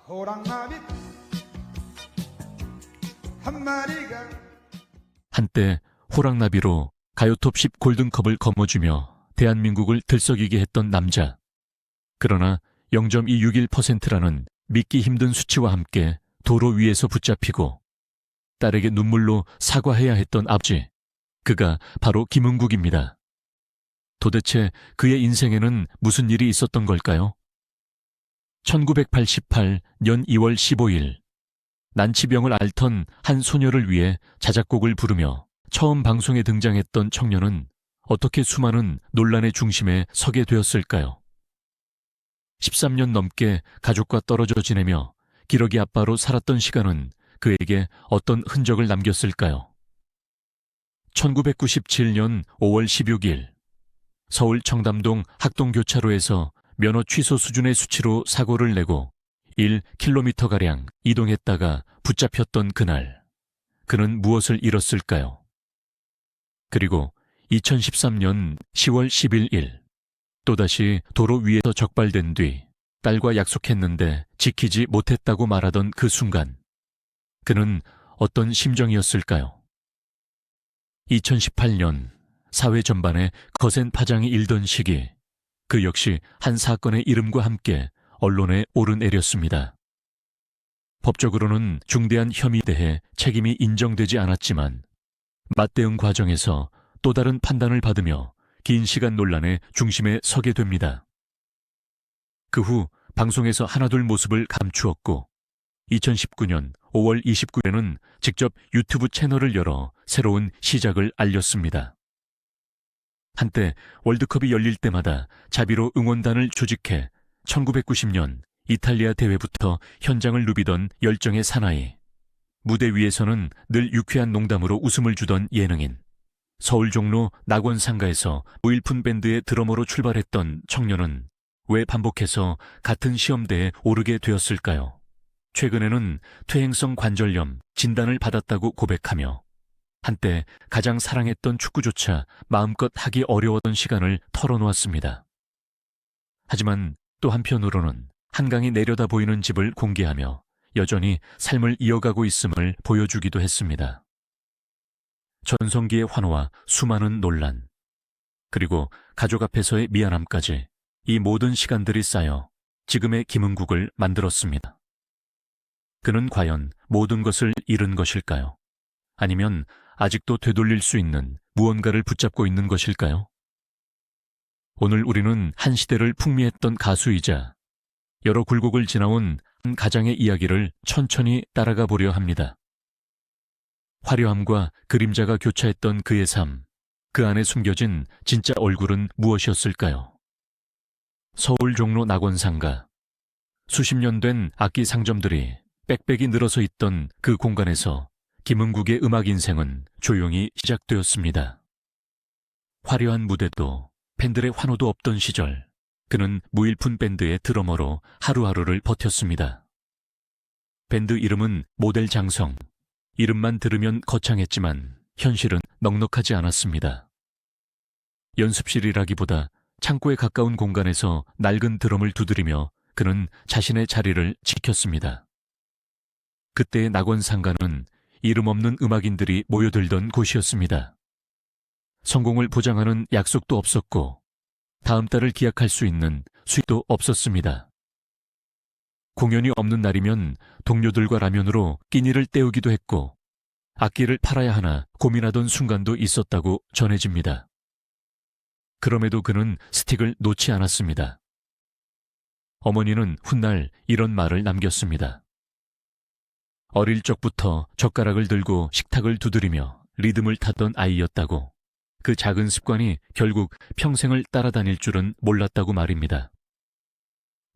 호랑나비 한 마리가 한때 호랑나비로 가요톱 10 골든컵을 거머쥐며 대한민국을 들썩이게 했던 남자. 그러나 0.261%라는 믿기 힘든 수치와 함께 도로 위에서 붙잡히고 딸에게 눈물로 사과해야 했던 아버지. 그가 바로 김은국입니다. 도대체 그의 인생에는 무슨 일이 있었던 걸까요? 1988년 2월 15일 난치병을 앓던 한 소녀를 위해 자작곡을 부르며 처음 방송에 등장했던 청년은 어떻게 수많은 논란의 중심에 서게 되었을까요? 13년 넘게 가족과 떨어져 지내며 기러기 아빠로 살았던 시간은 그에게 어떤 흔적을 남겼을까요? 1997년 5월 16일 서울 청담동 학동교차로에서 면허 취소 수준의 수치로 사고를 내고 1km가량 이동했다가 붙잡혔던 그날, 그는 무엇을 잃었을까요? 그리고 2013년 10월 11일 또다시 도로 위에서 적발된 뒤 딸과 약속했는데 지키지 못했다고 말하던 그 순간, 그는 어떤 심정이었을까요? 2018년 사회 전반에 거센 파장이 일던 시기, 그 역시 한 사건의 이름과 함께 언론에 오르내렸습니다. 법적으로는 중대한 혐의에 대해 책임이 인정되지 않았지만 맞대응 과정에서 또 다른 판단을 받으며 긴 시간 논란의 중심에 서게 됩니다. 그 후 방송에서 하나둘 모습을 감추었고 2019년 5월 29일에는 직접 유튜브 채널을 열어 새로운 시작을 알렸습니다. 한때 월드컵이 열릴 때마다 자비로 응원단을 조직해 1990년 이탈리아 대회부터 현장을 누비던 열정의 사나이. 무대 위에서는 늘 유쾌한 농담으로 웃음을 주던 예능인. 서울 종로 낙원상가에서 무일푼 밴드의 드러머로 출발했던 청년은 왜 반복해서 같은 시험대에 오르게 되었을까요? 최근에는 퇴행성 관절염 진단을 받았다고 고백하며 한때 가장 사랑했던 축구조차 마음껏 하기 어려웠던 시간을 털어놓았습니다. 하지만 또 한편으로는 한강이 내려다 보이는 집을 공개하며 여전히 삶을 이어가고 있음을 보여주기도 했습니다. 전성기의 환호와 수많은 논란, 그리고 가족 앞에서의 미안함까지 이 모든 시간들이 쌓여 지금의 김은국을 만들었습니다. 그는 과연 모든 것을 잃은 것일까요? 아니면 아직도 되돌릴 수 있는 무언가를 붙잡고 있는 것일까요? 오늘 우리는 한 시대를 풍미했던 가수이자 여러 굴곡을 지나온 한 가장의 이야기를 천천히 따라가 보려 합니다. 화려함과 그림자가 교차했던 그의 삶, 그 안에 숨겨진 진짜 얼굴은 무엇이었을까요? 서울 종로 낙원상가. 수십 년 된 악기 상점들이 빽빽이 늘어서 있던 그 공간에서 김은국의 음악 인생은 조용히 시작되었습니다. 화려한 무대도 팬들의 환호도 없던 시절, 그는 무일푼 밴드의 드러머로 하루하루를 버텼습니다. 밴드 이름은 모델 장성. 이름만 들으면 거창했지만 현실은 넉넉하지 않았습니다. 연습실이라기보다 창고에 가까운 공간에서 낡은 드럼을 두드리며 그는 자신의 자리를 지켰습니다. 그때의 낙원상가는 이름 없는 음악인들이 모여들던 곳이었습니다. 성공을 보장하는 약속도 없었고 다음 달을 기약할 수 있는 수익도 없었습니다. 공연이 없는 날이면 동료들과 라면으로 끼니를 때우기도 했고 악기를 팔아야 하나 고민하던 순간도 있었다고 전해집니다. 그럼에도 그는 스틱을 놓지 않았습니다. 어머니는 훗날 이런 말을 남겼습니다. 어릴 적부터 젓가락을 들고 식탁을 두드리며 리듬을 타던 아이였다고. 그 작은 습관이 결국 평생을 따라다닐 줄은 몰랐다고 말입니다.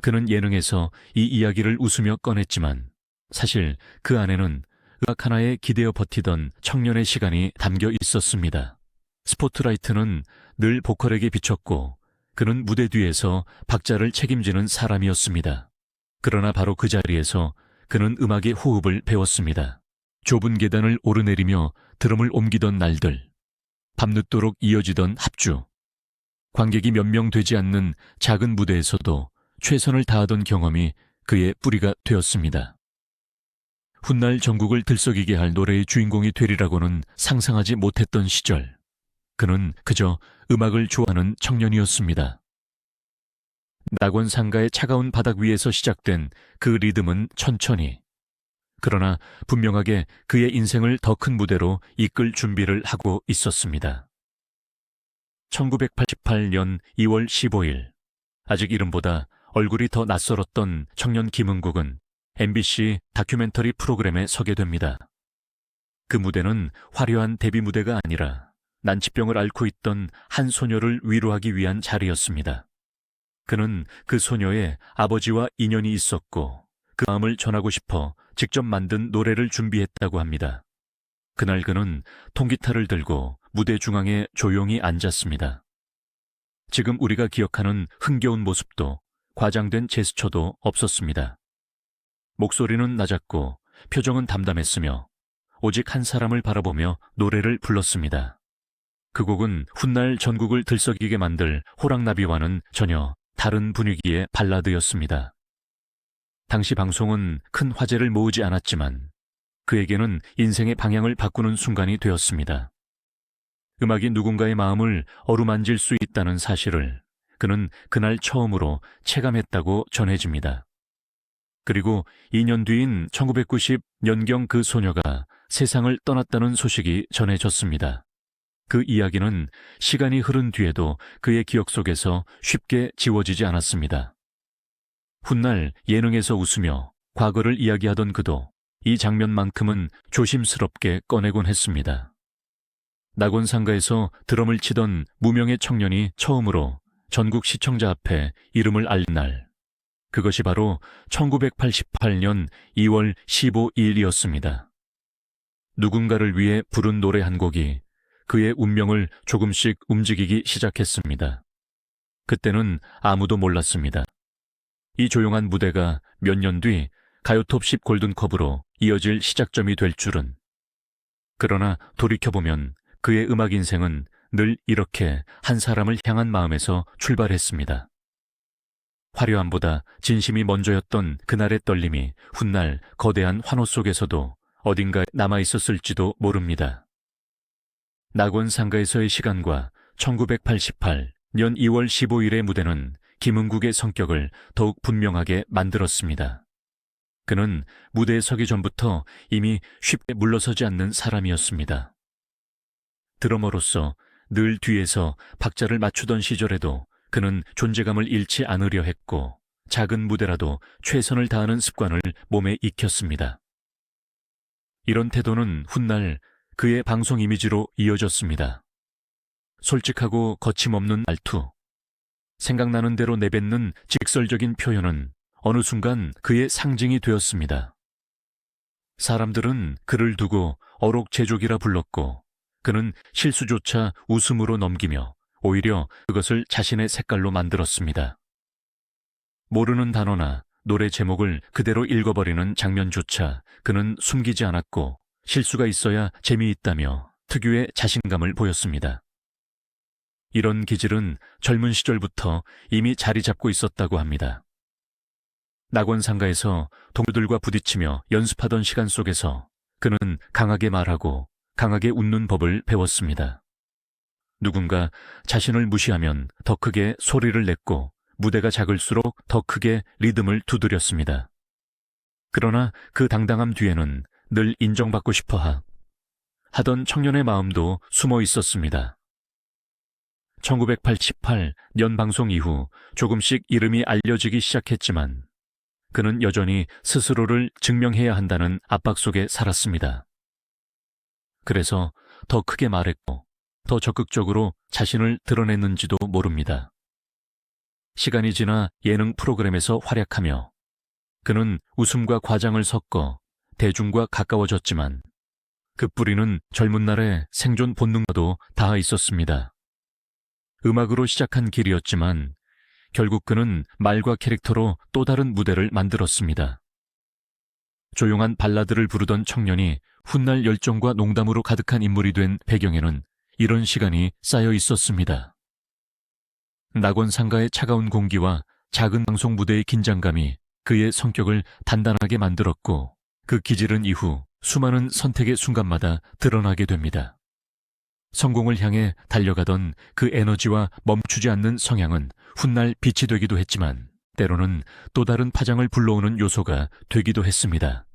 그는 예능에서 이 이야기를 웃으며 꺼냈지만 사실 그 안에는 음악 하나에 기대어 버티던 청년의 시간이 담겨 있었습니다. 스포트라이트는 늘 보컬에게 비쳤고 그는 무대 뒤에서 박자를 책임지는 사람이었습니다. 그러나 바로 그 자리에서 그는 음악의 호흡을 배웠습니다. 좁은 계단을 오르내리며 드럼을 옮기던 날들, 밤늦도록 이어지던 합주, 관객이 몇 명 되지 않는 작은 무대에서도 최선을 다하던 경험이 그의 뿌리가 되었습니다. 훗날 전국을 들썩이게 할 노래의 주인공이 되리라고는 상상하지 못했던 시절, 그는 그저 음악을 좋아하는 청년이었습니다. 낙원 상가의 차가운 바닥 위에서 시작된 그 리듬은 천천히, 그러나 분명하게 그의 인생을 더 큰 무대로 이끌 준비를 하고 있었습니다. 1988년 2월 15일, 아직 이름보다 얼굴이 더 낯설었던 청년 김은국은 MBC 다큐멘터리 프로그램에 서게 됩니다. 그 무대는 화려한 데뷔 무대가 아니라 난치병을 앓고 있던 한 소녀를 위로하기 위한 자리였습니다. 그는 그 소녀의 아버지와 인연이 있었고 그 마음을 전하고 싶어 직접 만든 노래를 준비했다고 합니다. 그날 그는 통기타를 들고 무대 중앙에 조용히 앉았습니다. 지금 우리가 기억하는 흥겨운 모습도 과장된 제스처도 없었습니다. 목소리는 낮았고 표정은 담담했으며 오직 한 사람을 바라보며 노래를 불렀습니다. 그 곡은 훗날 전국을 들썩이게 만들 호랑나비와는 전혀 다른 분위기의 발라드였습니다. 당시 방송은 큰 화제를 모으지 않았지만 그에게는 인생의 방향을 바꾸는 순간이 되었습니다. 음악이 누군가의 마음을 어루만질 수 있다는 사실을 그는 그날 처음으로 체감했다고 전해집니다. 그리고 2년 뒤인 1990년경 그 소녀가 세상을 떠났다는 소식이 전해졌습니다. 그 이야기는 시간이 흐른 뒤에도 그의 기억 속에서 쉽게 지워지지 않았습니다. 훗날 예능에서 웃으며 과거를 이야기하던 그도 이 장면만큼은 조심스럽게 꺼내곤 했습니다. 낙원상가에서 드럼을 치던 무명의 청년이 처음으로 전국 시청자 앞에 이름을 알린 날, 그것이 바로 1988년 2월 15일이었습니다. 누군가를 위해 부른 노래 한 곡이 그의 운명을 조금씩 움직이기 시작했습니다. 그때는 아무도 몰랐습니다. 이 조용한 무대가 몇 년 뒤 가요톱 10 골든컵으로 이어질 시작점이 될 줄은. 그러나 돌이켜보면 그의 음악 인생은 늘 이렇게 한 사람을 향한 마음에서 출발했습니다. 화려함보다 진심이 먼저였던 그날의 떨림이 훗날 거대한 환호 속에서도 어딘가에 남아있었을지도 모릅니다. 낙원상가에서의 시간과 1988년 2월 15일의 무대는 김은국의 성격을 더욱 분명하게 만들었습니다. 그는 무대에 서기 전부터 이미 쉽게 물러서지 않는 사람이었습니다. 드러머로서 늘 뒤에서 박자를 맞추던 시절에도 그는 존재감을 잃지 않으려 했고 작은 무대라도 최선을 다하는 습관을 몸에 익혔습니다. 이런 태도는 훗날 그의 방송 이미지로 이어졌습니다. 솔직하고 거침없는 말투, 생각나는 대로 내뱉는 직설적인 표현은 어느 순간 그의 상징이 되었습니다. 사람들은 그를 두고 어록제족이라 불렀고 그는 실수조차 웃음으로 넘기며 오히려 그것을 자신의 색깔로 만들었습니다. 모르는 단어나 노래 제목을 그대로 읽어버리는 장면조차 그는 숨기지 않았고 실수가 있어야 재미있다며 특유의 자신감을 보였습니다. 이런 기질은 젊은 시절부터 이미 자리 잡고 있었다고 합니다. 낙원상가에서 동료들과 부딪히며 연습하던 시간 속에서 그는 강하게 말하고 강하게 웃는 법을 배웠습니다. 누군가 자신을 무시하면 더 크게 소리를 냈고 무대가 작을수록 더 크게 리듬을 두드렸습니다. 그러나 그 당당함 뒤에는 늘 인정받고 싶어 하던 청년의 마음도 숨어 있었습니다. 1988년 방송 이후 조금씩 이름이 알려지기 시작했지만 그는 여전히 스스로를 증명해야 한다는 압박 속에 살았습니다. 그래서 더 크게 말했고 더 적극적으로 자신을 드러냈는지도 모릅니다. 시간이 지나 예능 프로그램에서 활약하며 그는 웃음과 과장을 섞어 대중과 가까워졌지만 그 뿌리는 젊은 날의 생존 본능과도 닿아 있었습니다. 음악으로 시작한 길이었지만 결국 그는 말과 캐릭터로 또 다른 무대를 만들었습니다. 조용한 발라드를 부르던 청년이 훗날 열정과 농담으로 가득한 인물이 된 배경에는 이런 시간이 쌓여 있었습니다. 낙원상가의 차가운 공기와 작은 방송 무대의 긴장감이 그의 성격을 단단하게 만들었고 그 기질은 이후 수많은 선택의 순간마다 드러나게 됩니다. 성공을 향해 달려가던 그 에너지와 멈추지 않는 성향은 훗날 빛이 되기도 했지만 때로는 또 다른 파장을 불러오는 요소가 되기도 했습니다.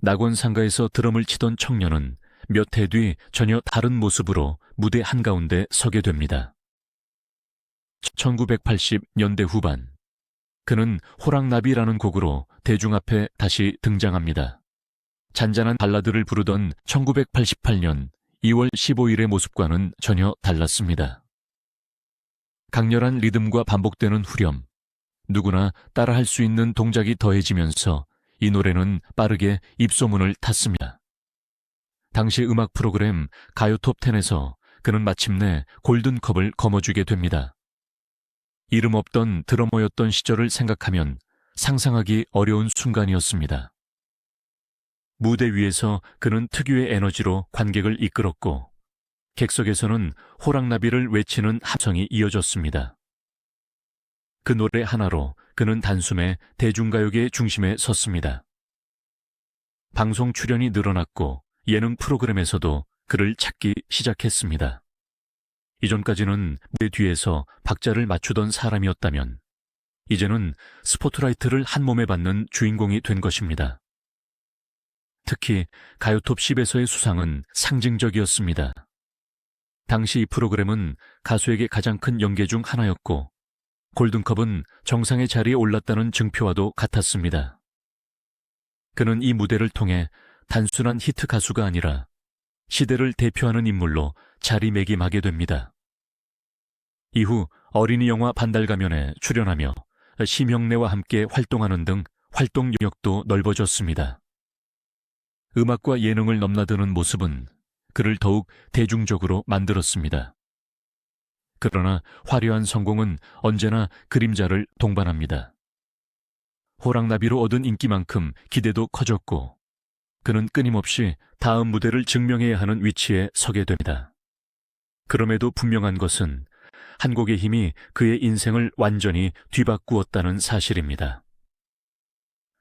낙원 상가에서 드럼을 치던 청년은 몇 해 뒤 전혀 다른 모습으로 무대 한가운데 서게 됩니다. 1980년대 후반, 그는 호랑나비라는 곡으로 대중 앞에 다시 등장합니다. 잔잔한 발라드를 부르던 1988년 2월 15일의 모습과는 전혀 달랐습니다. 강렬한 리듬과 반복되는 후렴, 누구나 따라할 수 있는 동작이 더해지면서 이 노래는 빠르게 입소문을 탔습니다. 당시 음악 프로그램 가요 톱10에서 그는 마침내 골든컵을 거머쥐게 됩니다. 이름 없던 드러머였던 시절을 생각하면 상상하기 어려운 순간이었습니다. 무대 위에서 그는 특유의 에너지로 관객을 이끌었고 객석에서는 호랑나비를 외치는 함성이 이어졌습니다. 그 노래 하나로 그는 단숨에 대중가요계의 중심에 섰습니다. 방송 출연이 늘어났고 예능 프로그램에서도 그를 찾기 시작했습니다. 이전까지는 무대 뒤에서 박자를 맞추던 사람이었다면 이제는 스포트라이트를 한 몸에 받는 주인공이 된 것입니다. 특히 가요톱 10에서의 수상은 상징적이었습니다. 당시 이 프로그램은 가수에게 가장 큰 연계 중 하나였고 골든컵은 정상의 자리에 올랐다는 증표와도 같았습니다. 그는 이 무대를 통해 단순한 히트 가수가 아니라 시대를 대표하는 인물로 자리매김하게 됩니다. 이후 어린이 영화 반달가면에 출연하며 심형래와 함께 활동하는 등 활동 영역도 넓어졌습니다. 음악과 예능을 넘나드는 모습은 그를 더욱 대중적으로 만들었습니다. 그러나 화려한 성공은 언제나 그림자를 동반합니다. 호랑나비로 얻은 인기만큼 기대도 커졌고 그는 끊임없이 다음 무대를 증명해야 하는 위치에 서게 됩니다. 그럼에도 분명한 것은 한 곡의 힘이 그의 인생을 완전히 뒤바꾸었다는 사실입니다.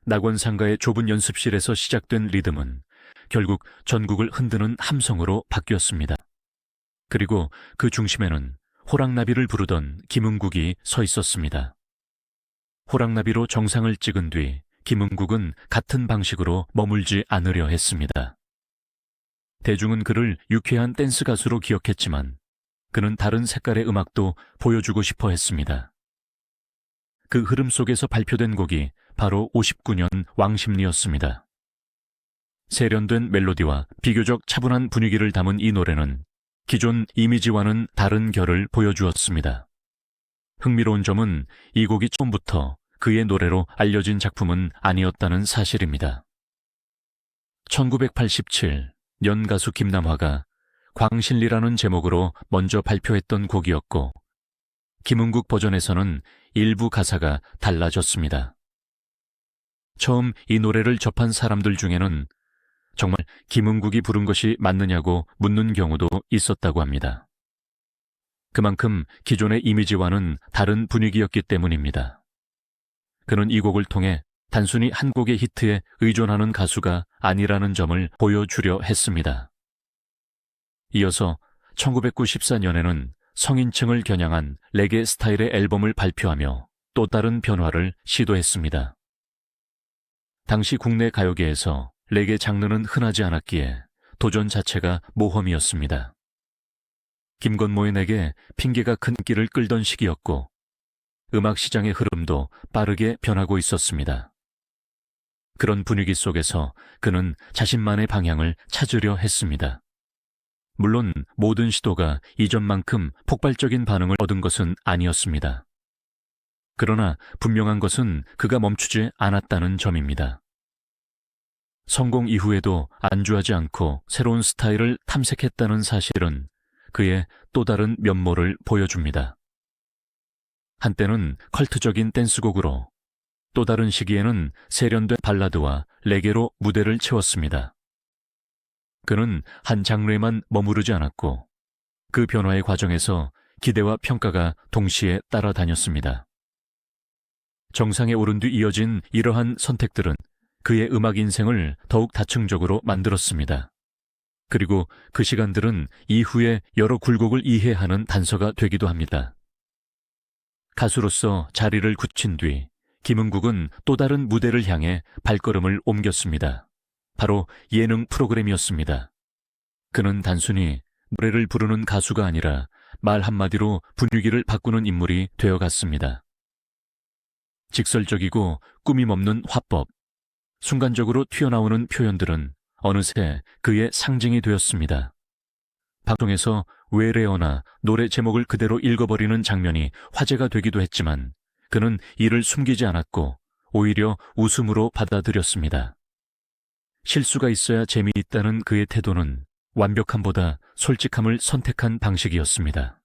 낙원상가의 좁은 연습실에서 시작된 리듬은 결국 전국을 흔드는 함성으로 바뀌었습니다. 그리고 그 중심에는 호랑나비를 부르던 김은국이 서 있었습니다. 호랑나비로 정상을 찍은 뒤 김은국은 같은 방식으로 머물지 않으려 했습니다. 대중은 그를 유쾌한 댄스 가수로 기억했지만 그는 다른 색깔의 음악도 보여주고 싶어 했습니다. 그 흐름 속에서 발표된 곡이 바로 59년 왕십리였습니다. 세련된 멜로디와 비교적 차분한 분위기를 담은 이 노래는 기존 이미지와는 다른 결을 보여주었습니다. 흥미로운 점은 이 곡이 처음부터 그의 노래로 알려진 작품은 아니었다는 사실입니다. 1987, 연가수 김남화가 광신리라는 제목으로 먼저 발표했던 곡이었고 김은국 버전에서는 일부 가사가 달라졌습니다. 처음 이 노래를 접한 사람들 중에는 정말 김은국이 부른 것이 맞느냐고 묻는 경우도 있었다고 합니다. 그만큼 기존의 이미지와는 다른 분위기였기 때문입니다. 그는 이 곡을 통해 단순히 한 곡의 히트에 의존하는 가수가 아니라는 점을 보여주려 했습니다. 이어서 1994년에는 성인층을 겨냥한 레게 스타일의 앨범을 발표하며 또 다른 변화를 시도했습니다. 당시 국내 가요계에서 레게 장르는 흔하지 않았기에 도전 자체가 모험이었습니다. 김건모의 내게 핑계가 큰 인기를 끌던 시기였고 음악 시장의 흐름도 빠르게 변하고 있었습니다. 그런 분위기 속에서 그는 자신만의 방향을 찾으려 했습니다. 물론 모든 시도가 이전만큼 폭발적인 반응을 얻은 것은 아니었습니다. 그러나 분명한 것은 그가 멈추지 않았다는 점입니다. 성공 이후에도 안주하지 않고 새로운 스타일을 탐색했다는 사실은 그의 또 다른 면모를 보여줍니다. 한때는 컬트적인 댄스곡으로 또 다른 시기에는 세련된 발라드와 레게로 무대를 채웠습니다. 그는 한 장르에만 머무르지 않았고 그 변화의 과정에서 기대와 평가가 동시에 따라다녔습니다. 정상에 오른 뒤 이어진 이러한 선택들은 그의 음악 인생을 더욱 다층적으로 만들었습니다. 그리고 그 시간들은 이후에 여러 굴곡을 이해하는 단서가 되기도 합니다. 가수로서 자리를 굳힌 뒤 김은국은 또 다른 무대를 향해 발걸음을 옮겼습니다. 바로 예능 프로그램이었습니다. 그는 단순히 노래를 부르는 가수가 아니라 말 한마디로 분위기를 바꾸는 인물이 되어갔습니다. 직설적이고 꾸밈 없는 화법, 순간적으로 튀어나오는 표현들은 어느새 그의 상징이 되었습니다. 방송에서 외래어나 노래 제목을 그대로 읽어버리는 장면이 화제가 되기도 했지만 그는 이를 숨기지 않았고 오히려 웃음으로 받아들였습니다. 실수가 있어야 재미있다는 그의 태도는 완벽함보다 솔직함을 선택한 방식이었습니다.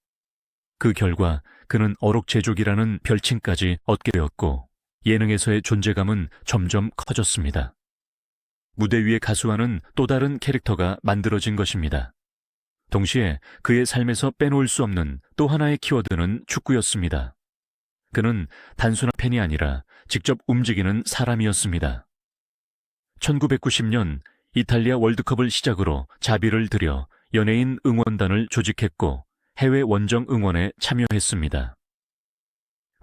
그 결과 그는 어록제족이라는 별칭까지 얻게 되었고 예능에서의 존재감은 점점 커졌습니다. 무대 위의 가수와는 또 다른 캐릭터가 만들어진 것입니다. 동시에 그의 삶에서 빼놓을 수 없는 또 하나의 키워드는 축구였습니다. 그는 단순한 팬이 아니라 직접 움직이는 사람이었습니다. 1990년 이탈리아 월드컵을 시작으로 자비를 들여 연예인 응원단을 조직했고 해외 원정 응원에 참여했습니다.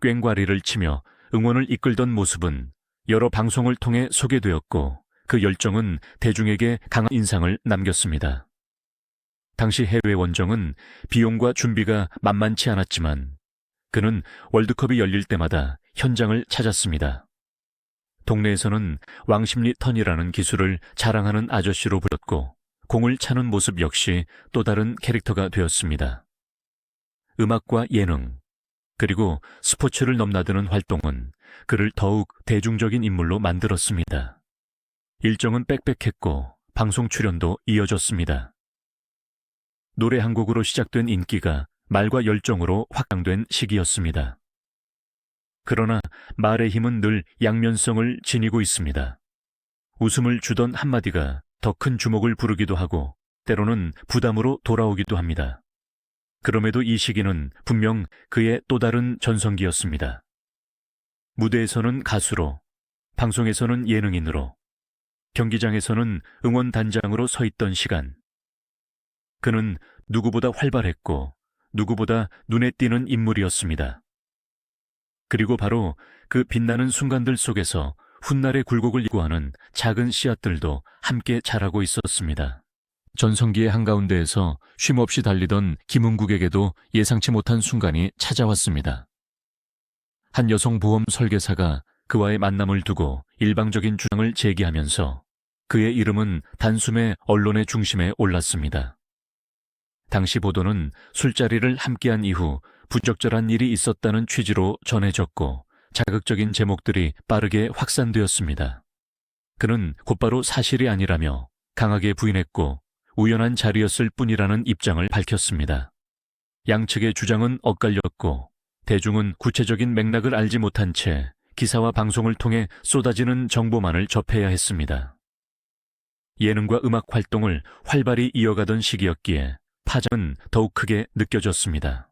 꽹과리를 치며 응원을 이끌던 모습은 여러 방송을 통해 소개되었고 그 열정은 대중에게 강한 인상을 남겼습니다. 당시 해외 원정은 비용과 준비가 만만치 않았지만 그는 월드컵이 열릴 때마다 현장을 찾았습니다. 동네에서는 왕십리 턴이라는 기술을 자랑하는 아저씨로 불렸고 공을 차는 모습 역시 또 다른 캐릭터가 되었습니다. 음악과 예능, 그리고 스포츠를 넘나드는 활동은 그를 더욱 대중적인 인물로 만들었습니다. 일정은 빽빽했고 방송 출연도 이어졌습니다. 노래 한 곡으로 시작된 인기가 말과 열정으로 확장된 시기였습니다. 그러나 말의 힘은 늘 양면성을 지니고 있습니다. 웃음을 주던 한마디가 더 큰 주목을 부르기도 하고 때로는 부담으로 돌아오기도 합니다. 그럼에도 이 시기는 분명 그의 또 다른 전성기였습니다. 무대에서는 가수로, 방송에서는 예능인으로, 경기장에서는 응원단장으로 서 있던 시간. 그는 누구보다 활발했고 누구보다 눈에 띄는 인물이었습니다. 그리고 바로 그 빛나는 순간들 속에서 훗날의 굴곡을 이고하는 작은 씨앗들도 함께 자라고 있었습니다. 전성기의 한가운데에서 쉼없이 달리던 김은국에게도 예상치 못한 순간이 찾아왔습니다. 한 여성 보험 설계사가 그와의 만남을 두고 일방적인 주장을 제기하면서 그의 이름은 단숨에 언론의 중심에 올랐습니다. 당시 보도는 술자리를 함께한 이후 부적절한 일이 있었다는 취지로 전해졌고 자극적인 제목들이 빠르게 확산되었습니다. 그는 곧바로 사실이 아니라며 강하게 부인했고 우연한 자리였을 뿐이라는 입장을 밝혔습니다. 양측의 주장은 엇갈렸고 대중은 구체적인 맥락을 알지 못한 채 기사와 방송을 통해 쏟아지는 정보만을 접해야 했습니다. 예능과 음악 활동을 활발히 이어가던 시기였기에 파장은 더욱 크게 느껴졌습니다.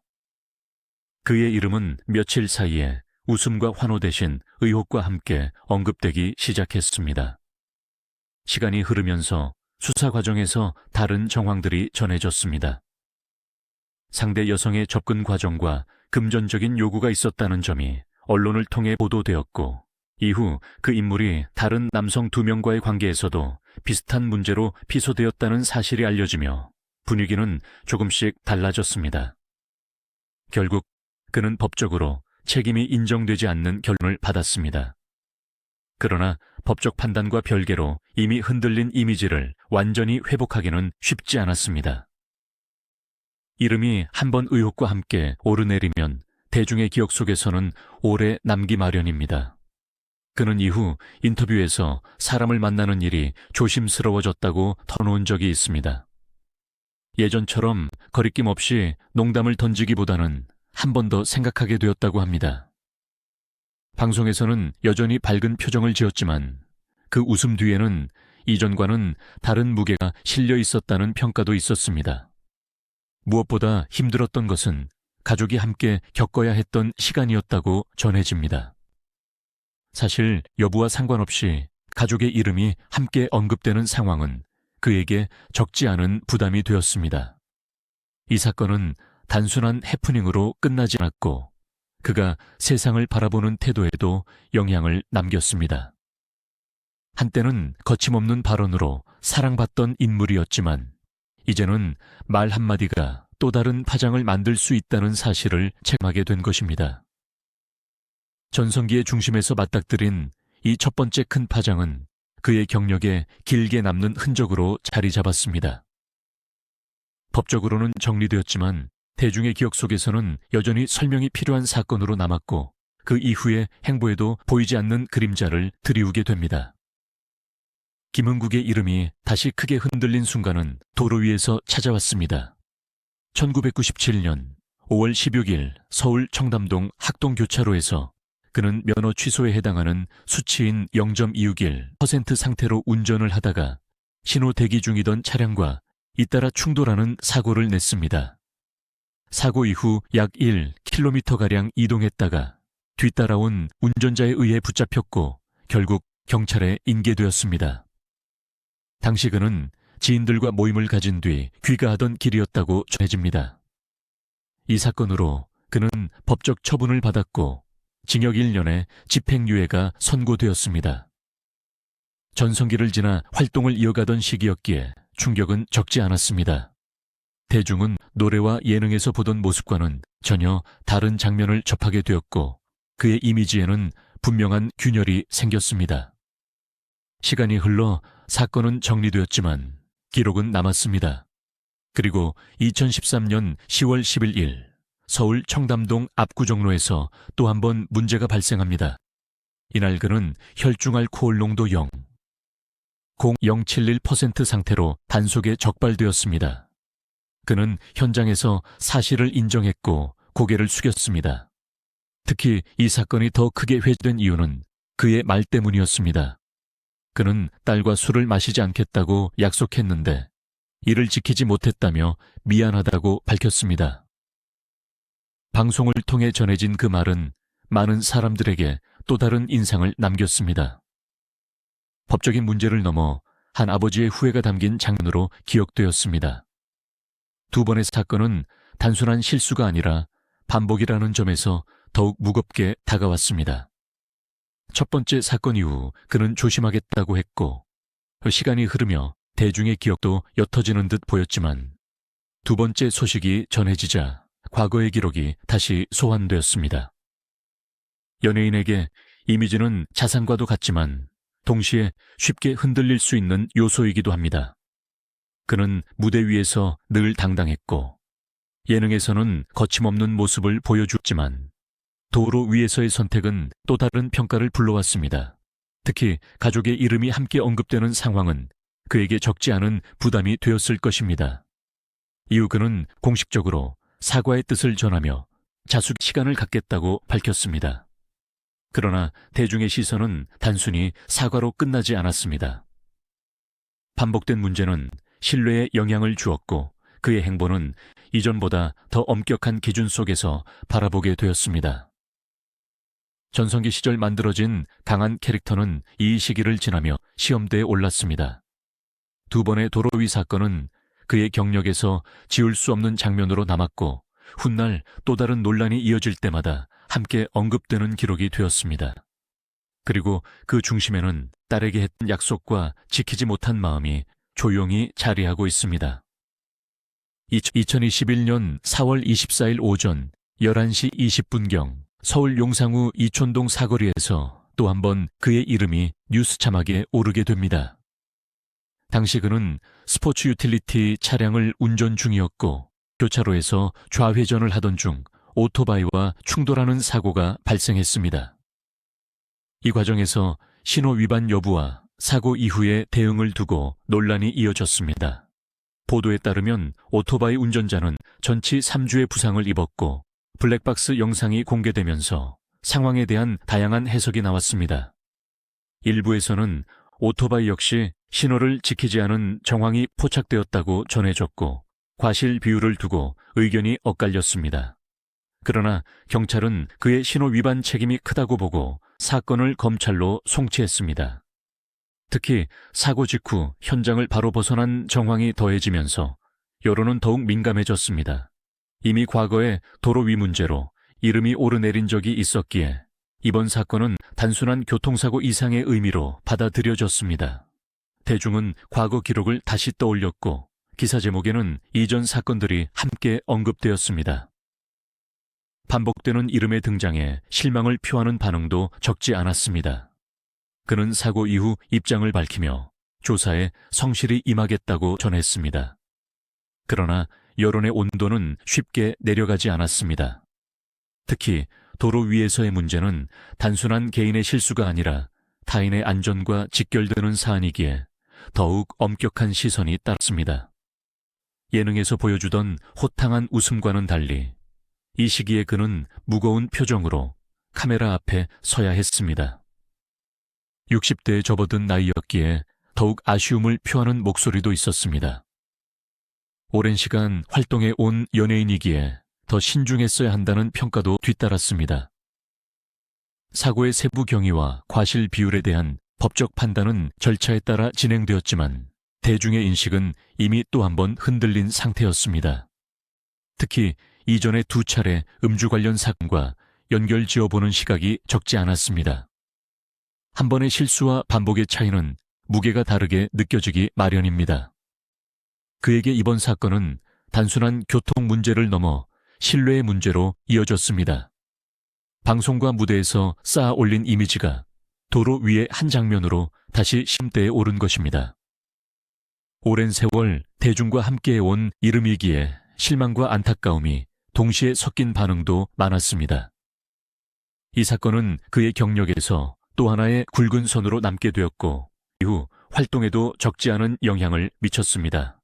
그의 이름은 며칠 사이에 웃음과 환호 대신 의혹과 함께 언급되기 시작했습니다. 시간이 흐르면서 수사 과정에서 다른 정황들이 전해졌습니다. 상대 여성의 접근 과정과 금전적인 요구가 있었다는 점이 언론을 통해 보도되었고 이후 그 인물이 다른 남성 2명과의 관계에서도 비슷한 문제로 피소되었다는 사실이 알려지며 분위기는 조금씩 달라졌습니다. 결국 그는 법적으로 책임이 인정되지 않는 결론을 받았습니다. 그러나 법적 판단과 별개로 이미 흔들린 이미지를 완전히 회복하기는 쉽지 않았습니다. 이름이 한번 의혹과 함께 오르내리면 대중의 기억 속에서는 오래 남기 마련입니다. 그는 이후 인터뷰에서 사람을 만나는 일이 조심스러워졌다고 터놓은 적이 있습니다. 예전처럼 거리낌 없이 농담을 던지기보다는 한 번 더 생각하게 되었다고 합니다. 방송에서는 여전히 밝은 표정을 지었지만 그 웃음 뒤에는 이전과는 다른 무게가 실려 있었다는 평가도 있었습니다. 무엇보다 힘들었던 것은 가족이 함께 겪어야 했던 시간이었다고 전해집니다. 사실 여부와 상관없이 가족의 이름이 함께 언급되는 상황은 그에게 적지 않은 부담이 되었습니다. 이 사건은 단순한 해프닝으로 끝나지 않았고 그가 세상을 바라보는 태도에도 영향을 남겼습니다. 한때는 거침없는 발언으로 사랑받던 인물이었지만 이제는 말 한마디가 또 다른 파장을 만들 수 있다는 사실을 체감하게 된 것입니다. 전성기의 중심에서 맞닥뜨린 이 첫 번째 큰 파장은 그의 경력에 길게 남는 흔적으로 자리 잡았습니다. 법적으로는 정리되었지만 대중의 기억 속에서는 여전히 설명이 필요한 사건으로 남았고 그 이후의 행보에도 보이지 않는 그림자를 드리우게 됩니다. 김흥국의 이름이 다시 크게 흔들린 순간은 도로 위에서 찾아왔습니다. 1997년 5월 16일 서울 청담동 학동교차로에서 그는 면허 취소에 해당하는 수치인 0.261% 상태로 운전을 하다가 신호 대기 중이던 차량과 잇따라 충돌하는 사고를 냈습니다. 사고 이후 약 1km가량 이동했다가 뒤따라온 운전자에 의해 붙잡혔고 결국 경찰에 인계되었습니다. 당시 그는 지인들과 모임을 가진 뒤 귀가하던 길이었다고 전해집니다. 이 사건으로 그는 법적 처분을 받았고 징역 1년에 집행유예가 선고되었습니다. 전성기를 지나 활동을 이어가던 시기였기에 충격은 적지 않았습니다. 대중은 노래와 예능에서 보던 모습과는 전혀 다른 장면을 접하게 되었고 그의 이미지에는 분명한 균열이 생겼습니다. 시간이 흘러 사건은 정리되었지만 기록은 남았습니다. 그리고 2013년 10월 11일 서울 청담동 압구정로에서 또 한 번 문제가 발생합니다. 이날 그는 혈중 알코올 농도 0.071% 상태로 단속에 적발되었습니다. 그는 현장에서 사실을 인정했고 고개를 숙였습니다. 특히 이 사건이 더 크게 회자된 이유는 그의 말 때문이었습니다. 그는 딸과 술을 마시지 않겠다고 약속했는데 이를 지키지 못했다며 미안하다고 밝혔습니다. 방송을 통해 전해진 그 말은 많은 사람들에게 또 다른 인상을 남겼습니다. 법적인 문제를 넘어 한 아버지의 후회가 담긴 장면으로 기억되었습니다. 두 번의 사건은 단순한 실수가 아니라 반복이라는 점에서 더욱 무겁게 다가왔습니다. 첫 번째 사건 이후 그는 조심하겠다고 했고 시간이 흐르며 대중의 기억도 옅어지는 듯 보였지만 두 번째 소식이 전해지자 과거의 기록이 다시 소환되었습니다. 연예인에게 이미지는 자산과도 같지만 동시에 쉽게 흔들릴 수 있는 요소이기도 합니다. 그는 무대 위에서 늘 당당했고 예능에서는 거침없는 모습을 보여주었지만 도로 위에서의 선택은 또 다른 평가를 불러왔습니다. 특히 가족의 이름이 함께 언급되는 상황은 그에게 적지 않은 부담이 되었을 것입니다. 이후 그는 공식적으로 사과의 뜻을 전하며 자숙 시간을 갖겠다고 밝혔습니다. 그러나 대중의 시선은 단순히 사과로 끝나지 않았습니다. 반복된 문제는 신뢰에 영향을 주었고 그의 행보는 이전보다 더 엄격한 기준 속에서 바라보게 되었습니다. 전성기 시절 만들어진 강한 캐릭터는 이 시기를 지나며 시험대에 올랐습니다. 두 번의 도로 위 사건은 그의 경력에서 지울 수 없는 장면으로 남았고 훗날 또 다른 논란이 이어질 때마다 함께 언급되는 기록이 되었습니다. 그리고 그 중심에는 딸에게 했던 약속과 지키지 못한 마음이 조용히 자리하고 있습니다. 2021년 4월 24일 오전 11시 20분경 서울 용상구 이촌동 사거리에서 또 한 번 그의 이름이 뉴스 자막에 오르게 됩니다. 당시 그는 스포츠 유틸리티 차량을 운전 중이었고 교차로에서 좌회전을 하던 중 오토바이와 충돌하는 사고가 발생했습니다. 이 과정에서 신호 위반 여부와 사고 이후의 대응을 두고 논란이 이어졌습니다. 보도에 따르면 오토바이 운전자는 전치 3주의 부상을 입었고 블랙박스 영상이 공개되면서 상황에 대한 다양한 해석이 나왔습니다. 일부에서는 오토바이 역시 신호를 지키지 않은 정황이 포착되었다고 전해졌고 과실 비율을 두고 의견이 엇갈렸습니다. 그러나 경찰은 그의 신호 위반 책임이 크다고 보고 사건을 검찰로 송치했습니다. 특히 사고 직후 현장을 바로 벗어난 정황이 더해지면서 여론은 더욱 민감해졌습니다. 이미 과거에 도로 위 문제로 이름이 오르내린 적이 있었기에 이번 사건은 단순한 교통사고 이상의 의미로 받아들여졌습니다. 대중은 과거 기록을 다시 떠올렸고 기사 제목에는 이전 사건들이 함께 언급되었습니다. 반복되는 이름의 등장에 실망을 표하는 반응도 적지 않았습니다. 그는 사고 이후 입장을 밝히며 조사에 성실히 임하겠다고 전했습니다. 그러나 여론의 온도는 쉽게 내려가지 않았습니다. 특히 도로 위에서의 문제는 단순한 개인의 실수가 아니라 타인의 안전과 직결되는 사안이기에 더욱 엄격한 시선이 따랐습니다. 예능에서 보여주던 호탕한 웃음과는 달리 이 시기에 그는 무거운 표정으로 카메라 앞에 서야 했습니다. 60대에 접어든 나이였기에 더욱 아쉬움을 표하는 목소리도 있었습니다. 오랜 시간 활동해 온 연예인이기에 더 신중했어야 한다는 평가도 뒤따랐습니다. 사고의 세부 경위와 과실 비율에 대한 법적 판단은 절차에 따라 진행되었지만 대중의 인식은 이미 또 한 번 흔들린 상태였습니다. 특히 이전에 2차례 음주 관련 사건과 연결 지어보는 시각이 적지 않았습니다. 한 번의 실수와 반복의 차이는 무게가 다르게 느껴지기 마련입니다. 그에게 이번 사건은 단순한 교통 문제를 넘어 신뢰의 문제로 이어졌습니다. 방송과 무대에서 쌓아 올린 이미지가 도로 위의 한 장면으로 다시 심대에 오른 것입니다. 오랜 세월 대중과 함께해온 이름이기에 실망과 안타까움이 동시에 섞인 반응도 많았습니다. 이 사건은 그의 경력에서 또 하나의 굵은 선으로 남게 되었고 이후 활동에도 적지 않은 영향을 미쳤습니다.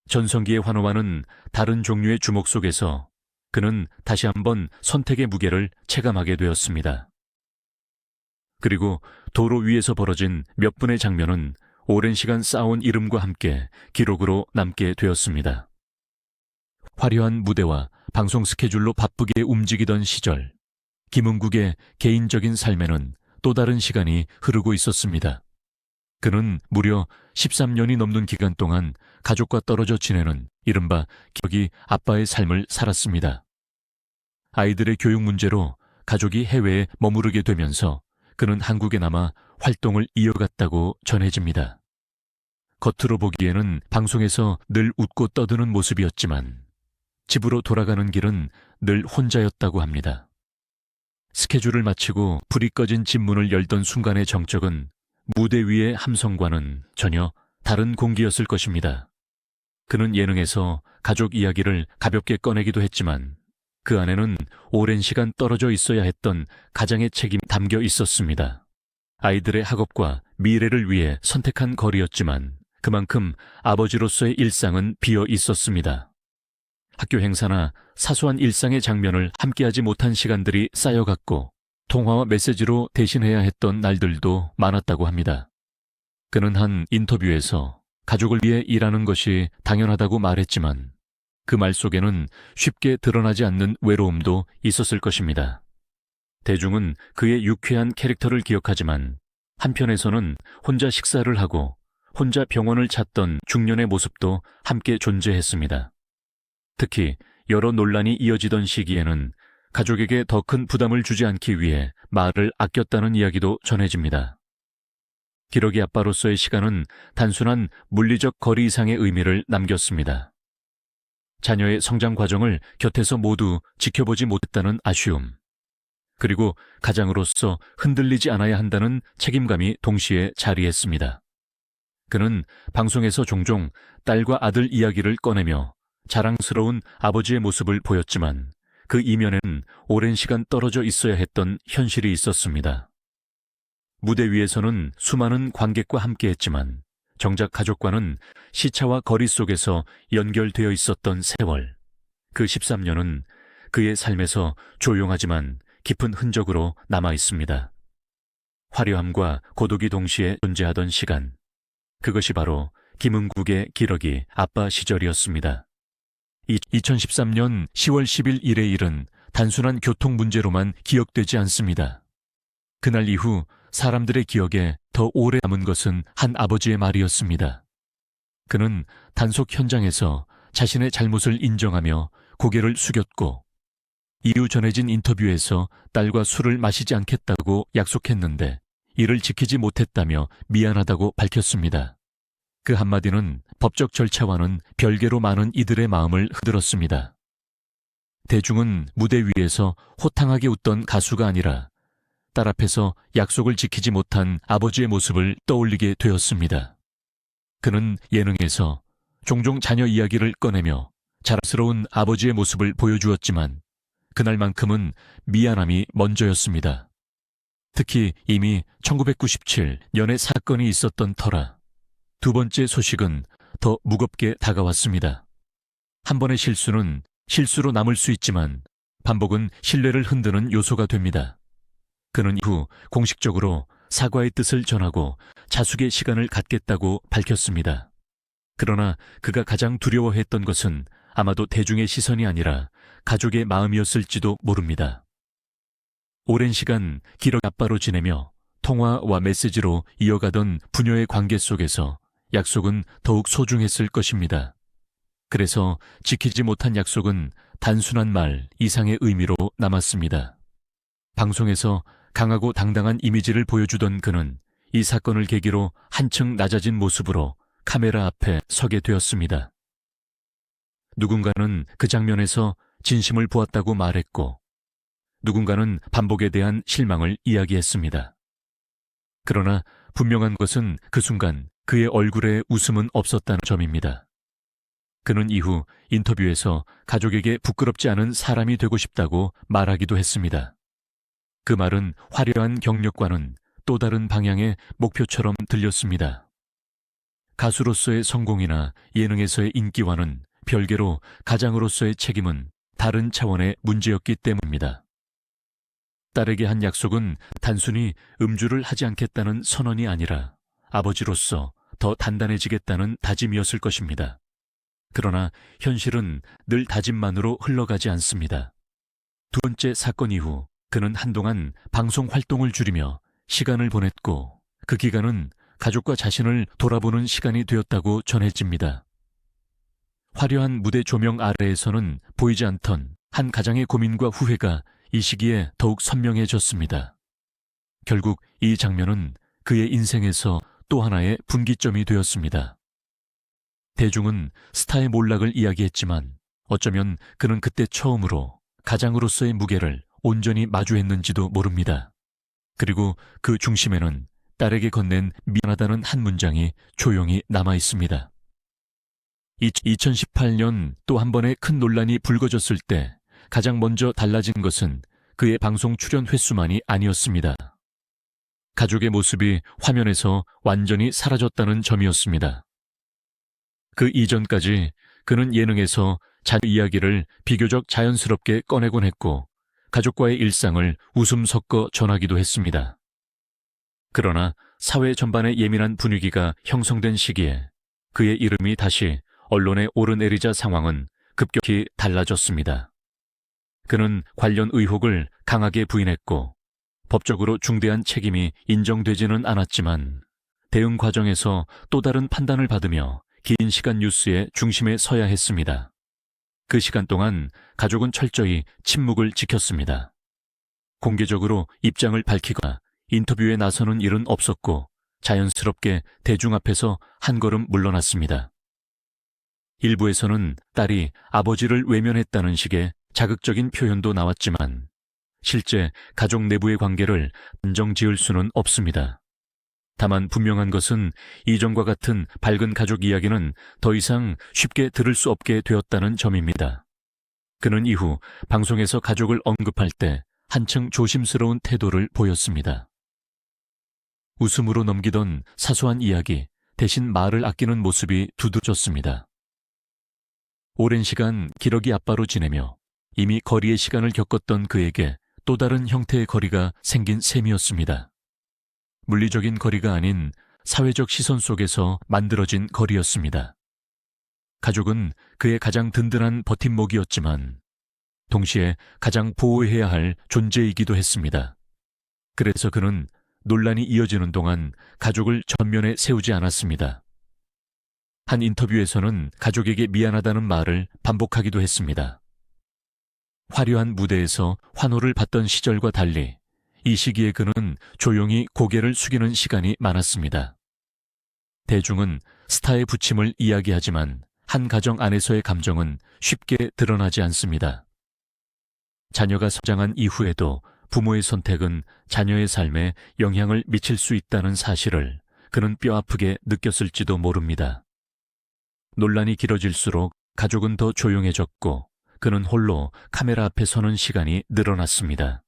전성기의 환호와는 다른 종류의 주목 속에서 그는 다시 한번 선택의 무게를 체감하게 되었습니다. 그리고 도로 위에서 벌어진 몇 분의 장면은 오랜 시간 쌓아온 이름과 함께 기록으로 남게 되었습니다. 화려한 무대와 방송 스케줄로 바쁘게 움직이던 시절, 김은국의 개인적인 삶에는 또 다른 시간이 흐르고 있었습니다. 그는 무려 13년이 넘는 기간 동안 가족과 떨어져 지내는 이른바 기러기 아빠의 삶을 살았습니다. 아이들의 교육 문제로 가족이 해외에 머무르게 되면서 그는 한국에 남아 활동을 이어갔다고 전해집니다. 겉으로 보기에는 방송에서 늘 웃고 떠드는 모습이었지만 집으로 돌아가는 길은 늘 혼자였다고 합니다. 스케줄을 마치고 불이 꺼진 집 문을 열던 순간의 정적은 무대 위의 함성과는 전혀 다른 공기였을 것입니다. 그는 예능에서 가족 이야기를 가볍게 꺼내기도 했지만 그 안에는 오랜 시간 떨어져 있어야 했던 가장의 책임이 담겨 있었습니다. 아이들의 학업과 미래를 위해 선택한 거리였지만 그만큼 아버지로서의 일상은 비어 있었습니다. 학교 행사나 사소한 일상의 장면을 함께하지 못한 시간들이 쌓여갔고 통화와 메시지로 대신해야 했던 날들도 많았다고 합니다. 그는 한 인터뷰에서 가족을 위해 일하는 것이 당연하다고 말했지만 그 말 속에는 쉽게 드러나지 않는 외로움도 있었을 것입니다. 대중은 그의 유쾌한 캐릭터를 기억하지만 한편에서는 혼자 식사를 하고 혼자 병원을 찾던 중년의 모습도 함께 존재했습니다. 특히 여러 논란이 이어지던 시기에는 가족에게 더 큰 부담을 주지 않기 위해 말을 아꼈다는 이야기도 전해집니다. 기러기 아빠로서의 시간은 단순한 물리적 거리 이상의 의미를 남겼습니다. 자녀의 성장 과정을 곁에서 모두 지켜보지 못했다는 아쉬움, 그리고 가장으로서 흔들리지 않아야 한다는 책임감이 동시에 자리했습니다. 그는 방송에서 종종 딸과 아들 이야기를 꺼내며 자랑스러운 아버지의 모습을 보였지만 그 이면에는 오랜 시간 떨어져 있어야 했던 현실이 있었습니다. 무대 위에서는 수많은 관객과 함께했지만 정작 가족과는 시차와 거리 속에서 연결되어 있었던 세월, 그 13년은 그의 삶에서 조용하지만 깊은 흔적으로 남아 있습니다. 화려함과 고독이 동시에 존재하던 시간, 그것이 바로 김은국의 기러기 아빠 시절이었습니다. 2013년 10월 10일 일의 일은 단순한 교통 문제로만 기억되지 않습니다. 그날 이후 사람들의 기억에 더 오래 남은 것은 한 아버지의 말이었습니다. 그는 단속 현장에서 자신의 잘못을 인정하며 고개를 숙였고, 이후 전해진 인터뷰에서 딸과 술을 마시지 않겠다고 약속했는데 이를 지키지 못했다며 미안하다고 밝혔습니다. 그 한마디는 법적 절차와는 별개로 많은 이들의 마음을 흔들었습니다. 대중은 무대 위에서 호탕하게 웃던 가수가 아니라 딸 앞에서 약속을 지키지 못한 아버지의 모습을 떠올리게 되었습니다. 그는 예능에서 종종 자녀 이야기를 꺼내며 자랑스러운 아버지의 모습을 보여주었지만 그날만큼은 미안함이 먼저였습니다. 특히 이미 1997년에 사건이 있었던 터라 두 번째 소식은 더 무겁게 다가왔습니다. 한 번의 실수는 실수로 남을 수 있지만 반복은 신뢰를 흔드는 요소가 됩니다. 그는 이후 공식적으로 사과의 뜻을 전하고 자숙의 시간을 갖겠다고 밝혔습니다. 그러나 그가 가장 두려워했던 것은 아마도 대중의 시선이 아니라 가족의 마음이었을지도 모릅니다. 오랜 시간 기러기 아빠로 지내며 통화와 메시지로 이어가던 부녀의 관계 속에서 약속은 더욱 소중했을 것입니다. 그래서 지키지 못한 약속은 단순한 말 이상의 의미로 남았습니다. 방송에서 강하고 당당한 이미지를 보여주던 그는 이 사건을 계기로 한층 낮아진 모습으로 카메라 앞에 서게 되었습니다. 누군가는 그 장면에서 진심을 보았다고 말했고, 누군가는 반복에 대한 실망을 이야기했습니다. 그러나 분명한 것은 그 순간 그의 얼굴에 웃음은 없었다는 점입니다. 그는 이후 인터뷰에서 가족에게 부끄럽지 않은 사람이 되고 싶다고 말하기도 했습니다. 그 말은 화려한 경력과는 또 다른 방향의 목표처럼 들렸습니다. 가수로서의 성공이나 예능에서의 인기와는 별개로 가장으로서의 책임은 다른 차원의 문제였기 때문입니다. 딸에게 한 약속은 단순히 음주를 하지 않겠다는 선언이 아니라 아버지로서 더 단단해지겠다는 다짐이었을 것입니다. 그러나 현실은 늘 다짐만으로 흘러가지 않습니다. 두 번째 사건 이후 그는 한동안 방송 활동을 줄이며 시간을 보냈고, 그 기간은 가족과 자신을 돌아보는 시간이 되었다고 전해집니다. 화려한 무대 조명 아래에서는 보이지 않던 한 가장의 고민과 후회가 이 시기에 더욱 선명해졌습니다. 결국 이 장면은 그의 인생에서 또 하나의 분기점이 되었습니다. 대중은 스타의 몰락을 이야기했지만 어쩌면 그는 그때 처음으로 가장으로서의 무게를 온전히 마주했는지도 모릅니다. 그리고 그 중심에는 딸에게 건넨 미안하다는 한 문장이 조용히 남아 있습니다. 2018년 또 한 번의 큰 논란이 불거졌을 때 가장 먼저 달라진 것은 그의 방송 출연 횟수만이 아니었습니다. 가족의 모습이 화면에서 완전히 사라졌다는 점이었습니다. 그 이전까지 그는 예능에서 자녀 이야기를 비교적 자연스럽게 꺼내곤 했고, 가족과의 일상을 웃음 섞어 전하기도 했습니다. 그러나 사회 전반의 예민한 분위기가 형성된 시기에 그의 이름이 다시 언론에 오르내리자 상황은 급격히 달라졌습니다. 그는 관련 의혹을 강하게 부인했고, 법적으로 중대한 책임이 인정되지는 않았지만 대응 과정에서 또 다른 판단을 받으며 긴 시간 뉴스의 중심에 서야 했습니다. 그 시간 동안 가족은 철저히 침묵을 지켰습니다. 공개적으로 입장을 밝히거나 인터뷰에 나서는 일은 없었고, 자연스럽게 대중 앞에서 한 걸음 물러났습니다. 일부에서는 딸이 아버지를 외면했다는 식의 자극적인 표현도 나왔지만 실제 가족 내부의 관계를 단정 지을 수는 없습니다. 다만 분명한 것은 이전과 같은 밝은 가족 이야기는 더 이상 쉽게 들을 수 없게 되었다는 점입니다. 그는 이후 방송에서 가족을 언급할 때 한층 조심스러운 태도를 보였습니다. 웃음으로 넘기던 사소한 이야기, 대신 말을 아끼는 모습이 두드러졌습니다. 오랜 시간 기러기 아빠로 지내며 이미 거리의 시간을 겪었던 그에게 또 다른 형태의 거리가 생긴 셈이었습니다. 물리적인 거리가 아닌 사회적 시선 속에서 만들어진 거리였습니다. 가족은 그의 가장 든든한 버팀목이었지만 동시에 가장 보호해야 할 존재이기도 했습니다. 그래서 그는 논란이 이어지는 동안 가족을 전면에 세우지 않았습니다. 한 인터뷰에서는 가족에게 미안하다는 말을 반복하기도 했습니다. 화려한 무대에서 환호를 받던 시절과 달리 이 시기에 그는 조용히 고개를 숙이는 시간이 많았습니다. 대중은 스타의 부침을 이야기하지만 한 가정 안에서의 감정은 쉽게 드러나지 않습니다. 자녀가 성장한 이후에도 부모의 선택은 자녀의 삶에 영향을 미칠 수 있다는 사실을 그는 뼈아프게 느꼈을지도 모릅니다. 논란이 길어질수록 가족은 더 조용해졌고 그는 홀로 카메라 앞에 서는 시간이 늘어났습니다.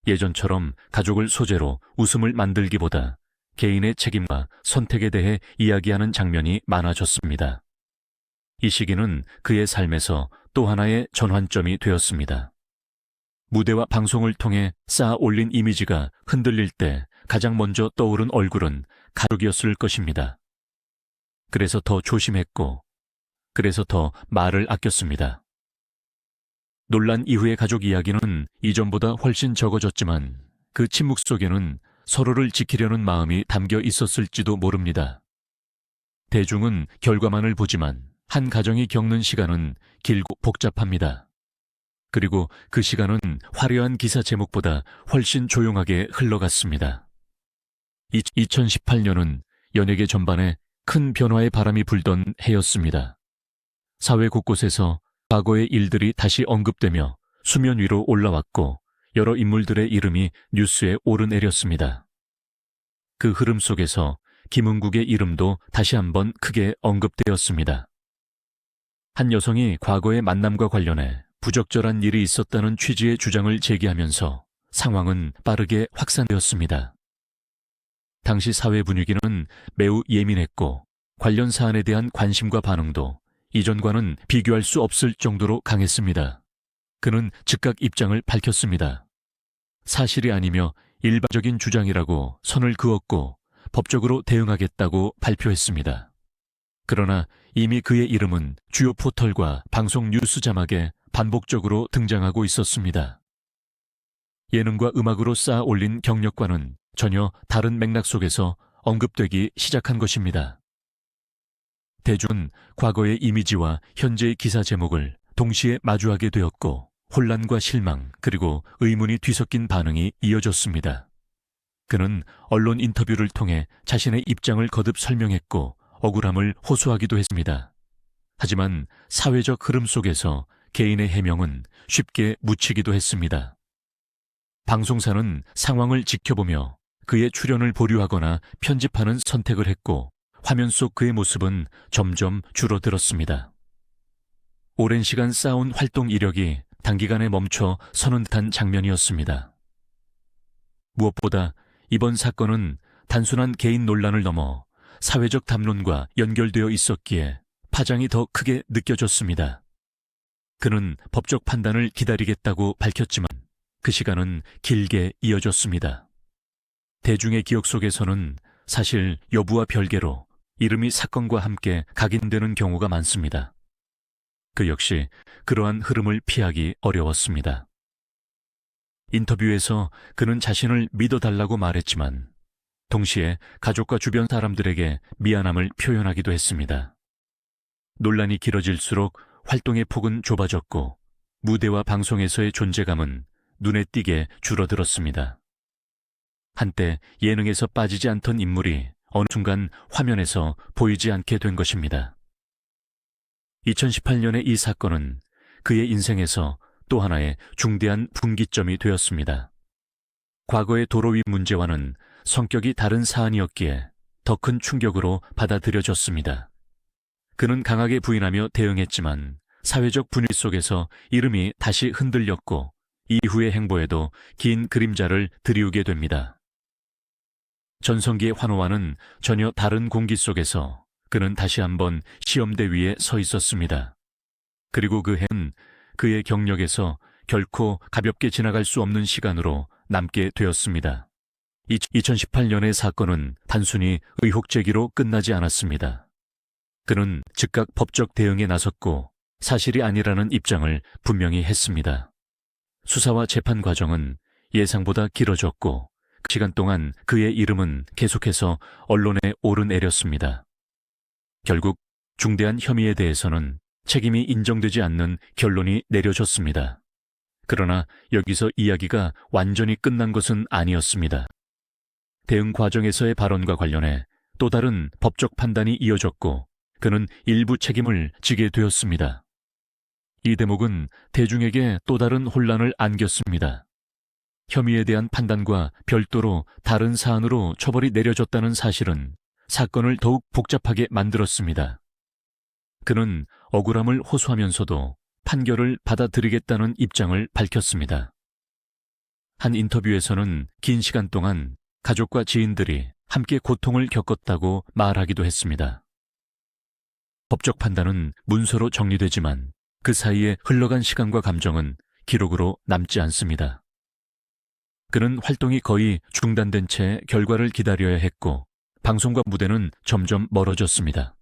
예전처럼 가족을 소재로 웃음을 만들기보다 개인의 책임과 선택에 대해 이야기하는 장면이 많아졌습니다. 이 시기는 그의 삶에서 또 하나의 전환점이 되었습니다. 무대와 방송을 통해 쌓아 올린 이미지가 흔들릴 때 가장 먼저 떠오른 얼굴은 가족이었을 것입니다. 그래서 더 조심했고, 그래서 더 말을 아꼈습니다. 논란 이후의 가족 이야기는 이전보다 훨씬 적어졌지만 그 침묵 속에는 서로를 지키려는 마음이 담겨 있었을지도 모릅니다. 대중은 결과만을 보지만 한 가정이 겪는 시간은 길고 복잡합니다. 그리고 그 시간은 화려한 기사 제목보다 훨씬 조용하게 흘러갔습니다. 2018년은 연예계 전반에 큰 변화의 바람이 불던 해였습니다. 사회 곳곳에서 과거의 일들이 다시 언급되며 수면 위로 올라왔고 여러 인물들의 이름이 뉴스에 오르내렸습니다. 그 흐름 속에서 김은국의 이름도 다시 한번 크게 언급되었습니다. 한 여성이 과거의 만남과 관련해 부적절한 일이 있었다는 취지의 주장을 제기하면서 상황은 빠르게 확산되었습니다. 당시 사회 분위기는 매우 예민했고 관련 사안에 대한 관심과 반응도 이전과는 비교할 수 없을 정도로 강했습니다. 그는 즉각 입장을 밝혔습니다. 사실이 아니며 일반적인 주장이라고 선을 그었고 법적으로 대응하겠다고 발표했습니다. 그러나 이미 그의 이름은 주요 포털과 방송 뉴스 자막에 반복적으로 등장하고 있었습니다. 예능과 음악으로 쌓아 올린 경력과는 전혀 다른 맥락 속에서 언급되기 시작한 것입니다. 대중은 과거의 이미지와 현재의 기사 제목을 동시에 마주하게 되었고 혼란과 실망 그리고 의문이 뒤섞인 반응이 이어졌습니다. 그는 언론 인터뷰를 통해 자신의 입장을 거듭 설명했고 억울함을 호소하기도 했습니다. 하지만 사회적 흐름 속에서 개인의 해명은 쉽게 묻히기도 했습니다. 방송사는 상황을 지켜보며 그의 출연을 보류하거나 편집하는 선택을 했고 화면 속 그의 모습은 점점 줄어들었습니다. 오랜 시간 쌓아온 활동 이력이 단기간에 멈춰 서는 듯한 장면이었습니다. 무엇보다 이번 사건은 단순한 개인 논란을 넘어 사회적 담론과 연결되어 있었기에 파장이 더 크게 느껴졌습니다. 그는 법적 판단을 기다리겠다고 밝혔지만 그 시간은 길게 이어졌습니다. 대중의 기억 속에서는 사실 여부와 별개로 이름이 사건과 함께 각인되는 경우가 많습니다. 그 역시 그러한 흐름을 피하기 어려웠습니다. 인터뷰에서 그는 자신을 믿어달라고 말했지만 동시에 가족과 주변 사람들에게 미안함을 표현하기도 했습니다. 논란이 길어질수록 활동의 폭은 좁아졌고 무대와 방송에서의 존재감은 눈에 띄게 줄어들었습니다. 한때 예능에서 빠지지 않던 인물이 어느 순간 화면에서 보이지 않게 된 것입니다. 2018년의 이 사건은 그의 인생에서 또 하나의 중대한 분기점이 되었습니다. 과거의 도로 위 문제와는 성격이 다른 사안이었기에 더 큰 충격으로 받아들여졌습니다. 그는 강하게 부인하며 대응했지만 사회적 분위기 속에서 이름이 다시 흔들렸고 이후의 행보에도 긴 그림자를 드리우게 됩니다. 전성기의 환호와는 전혀 다른 공기 속에서 그는 다시 한번 시험대 위에 서 있었습니다. 그리고 그 해는 그의 경력에서 결코 가볍게 지나갈 수 없는 시간으로 남게 되었습니다. 2018년의 사건은 단순히 의혹 제기로 끝나지 않았습니다. 그는 즉각 법적 대응에 나섰고 사실이 아니라는 입장을 분명히 했습니다. 수사와 재판 과정은 예상보다 길어졌고 그 시간 동안 그의 이름은 계속해서 언론에 오르내렸습니다. 결국 중대한 혐의에 대해서는 책임이 인정되지 않는 결론이 내려졌습니다. 그러나 여기서 이야기가 완전히 끝난 것은 아니었습니다. 대응 과정에서의 발언과 관련해 또 다른 법적 판단이 이어졌고 그는 일부 책임을 지게 되었습니다. 이 대목은 대중에게 또 다른 혼란을 안겼습니다. 혐의에 대한 판단과 별도로 다른 사안으로 처벌이 내려졌다는 사실은 사건을 더욱 복잡하게 만들었습니다. 그는 억울함을 호소하면서도 판결을 받아들이겠다는 입장을 밝혔습니다. 한 인터뷰에서는 긴 시간 동안 가족과 지인들이 함께 고통을 겪었다고 말하기도 했습니다. 법적 판단은 문서로 정리되지만 그 사이에 흘러간 시간과 감정은 기록으로 남지 않습니다. 그는 활동이 거의 중단된 채 결과를 기다려야 했고 방송과 무대는 점점 멀어졌습니다.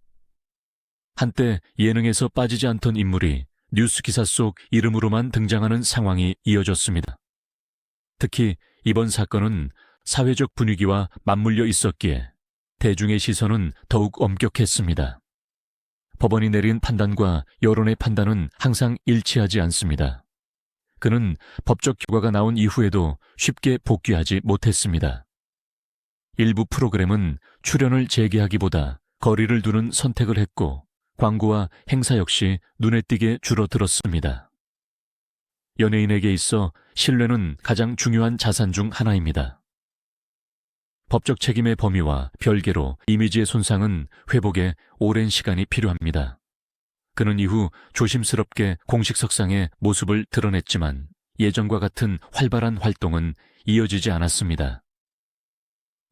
한때 예능에서 빠지지 않던 인물이 뉴스 기사 속 이름으로만 등장하는 상황이 이어졌습니다. 특히 이번 사건은 사회적 분위기와 맞물려 있었기에 대중의 시선은 더욱 엄격했습니다. 법원이 내린 판단과 여론의 판단은 항상 일치하지 않습니다. 그는 법적 결과가 나온 이후에도 쉽게 복귀하지 못했습니다. 일부 프로그램은 출연을 재개하기보다 거리를 두는 선택을 했고 광고와 행사 역시 눈에 띄게 줄어들었습니다. 연예인에게 있어 신뢰는 가장 중요한 자산 중 하나입니다. 법적 책임의 범위와 별개로 이미지의 손상은 회복에 오랜 시간이 필요합니다. 그는 이후 조심스럽게 공식석상에 모습을 드러냈지만 예전과 같은 활발한 활동은 이어지지 않았습니다.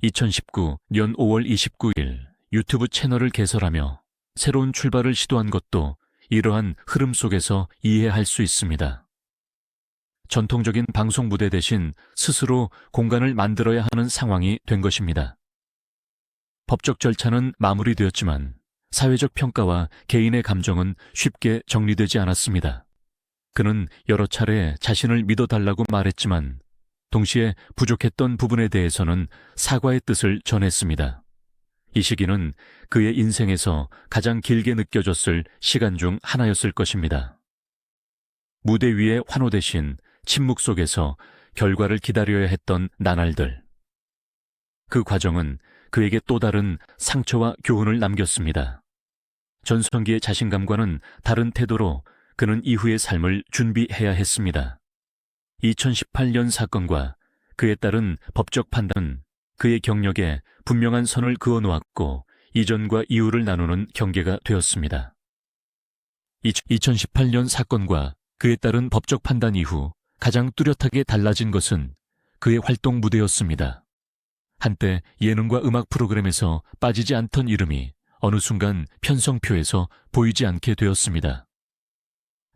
2019년 5월 29일 유튜브 채널을 개설하며 새로운 출발을 시도한 것도 이러한 흐름 속에서 이해할 수 있습니다. 전통적인 방송 무대 대신 스스로 공간을 만들어야 하는 상황이 된 것입니다. 법적 절차는 마무리되었지만 사회적 평가와 개인의 감정은 쉽게 정리되지 않았습니다. 그는 여러 차례 자신을 믿어달라고 말했지만 동시에 부족했던 부분에 대해서는 사과의 뜻을 전했습니다. 이 시기는 그의 인생에서 가장 길게 느껴졌을 시간 중 하나였을 것입니다. 무대 위의 환호 대신 침묵 속에서 결과를 기다려야 했던 나날들. 그 과정은 그에게 또 다른 상처와 교훈을 남겼습니다. 전성기의 자신감과는 다른 태도로 그는 이후의 삶을 준비해야 했습니다. 2018년 사건과 그에 따른 법적 판단은 그의 경력에 분명한 선을 그어놓았고 이전과 이후를 나누는 경계가 되었습니다. 2018년 사건과 그에 따른 법적 판단 이후 가장 뚜렷하게 달라진 것은 그의 활동 무대였습니다. 한때 예능과 음악 프로그램에서 빠지지 않던 이름이 어느 순간 편성표에서 보이지 않게 되었습니다.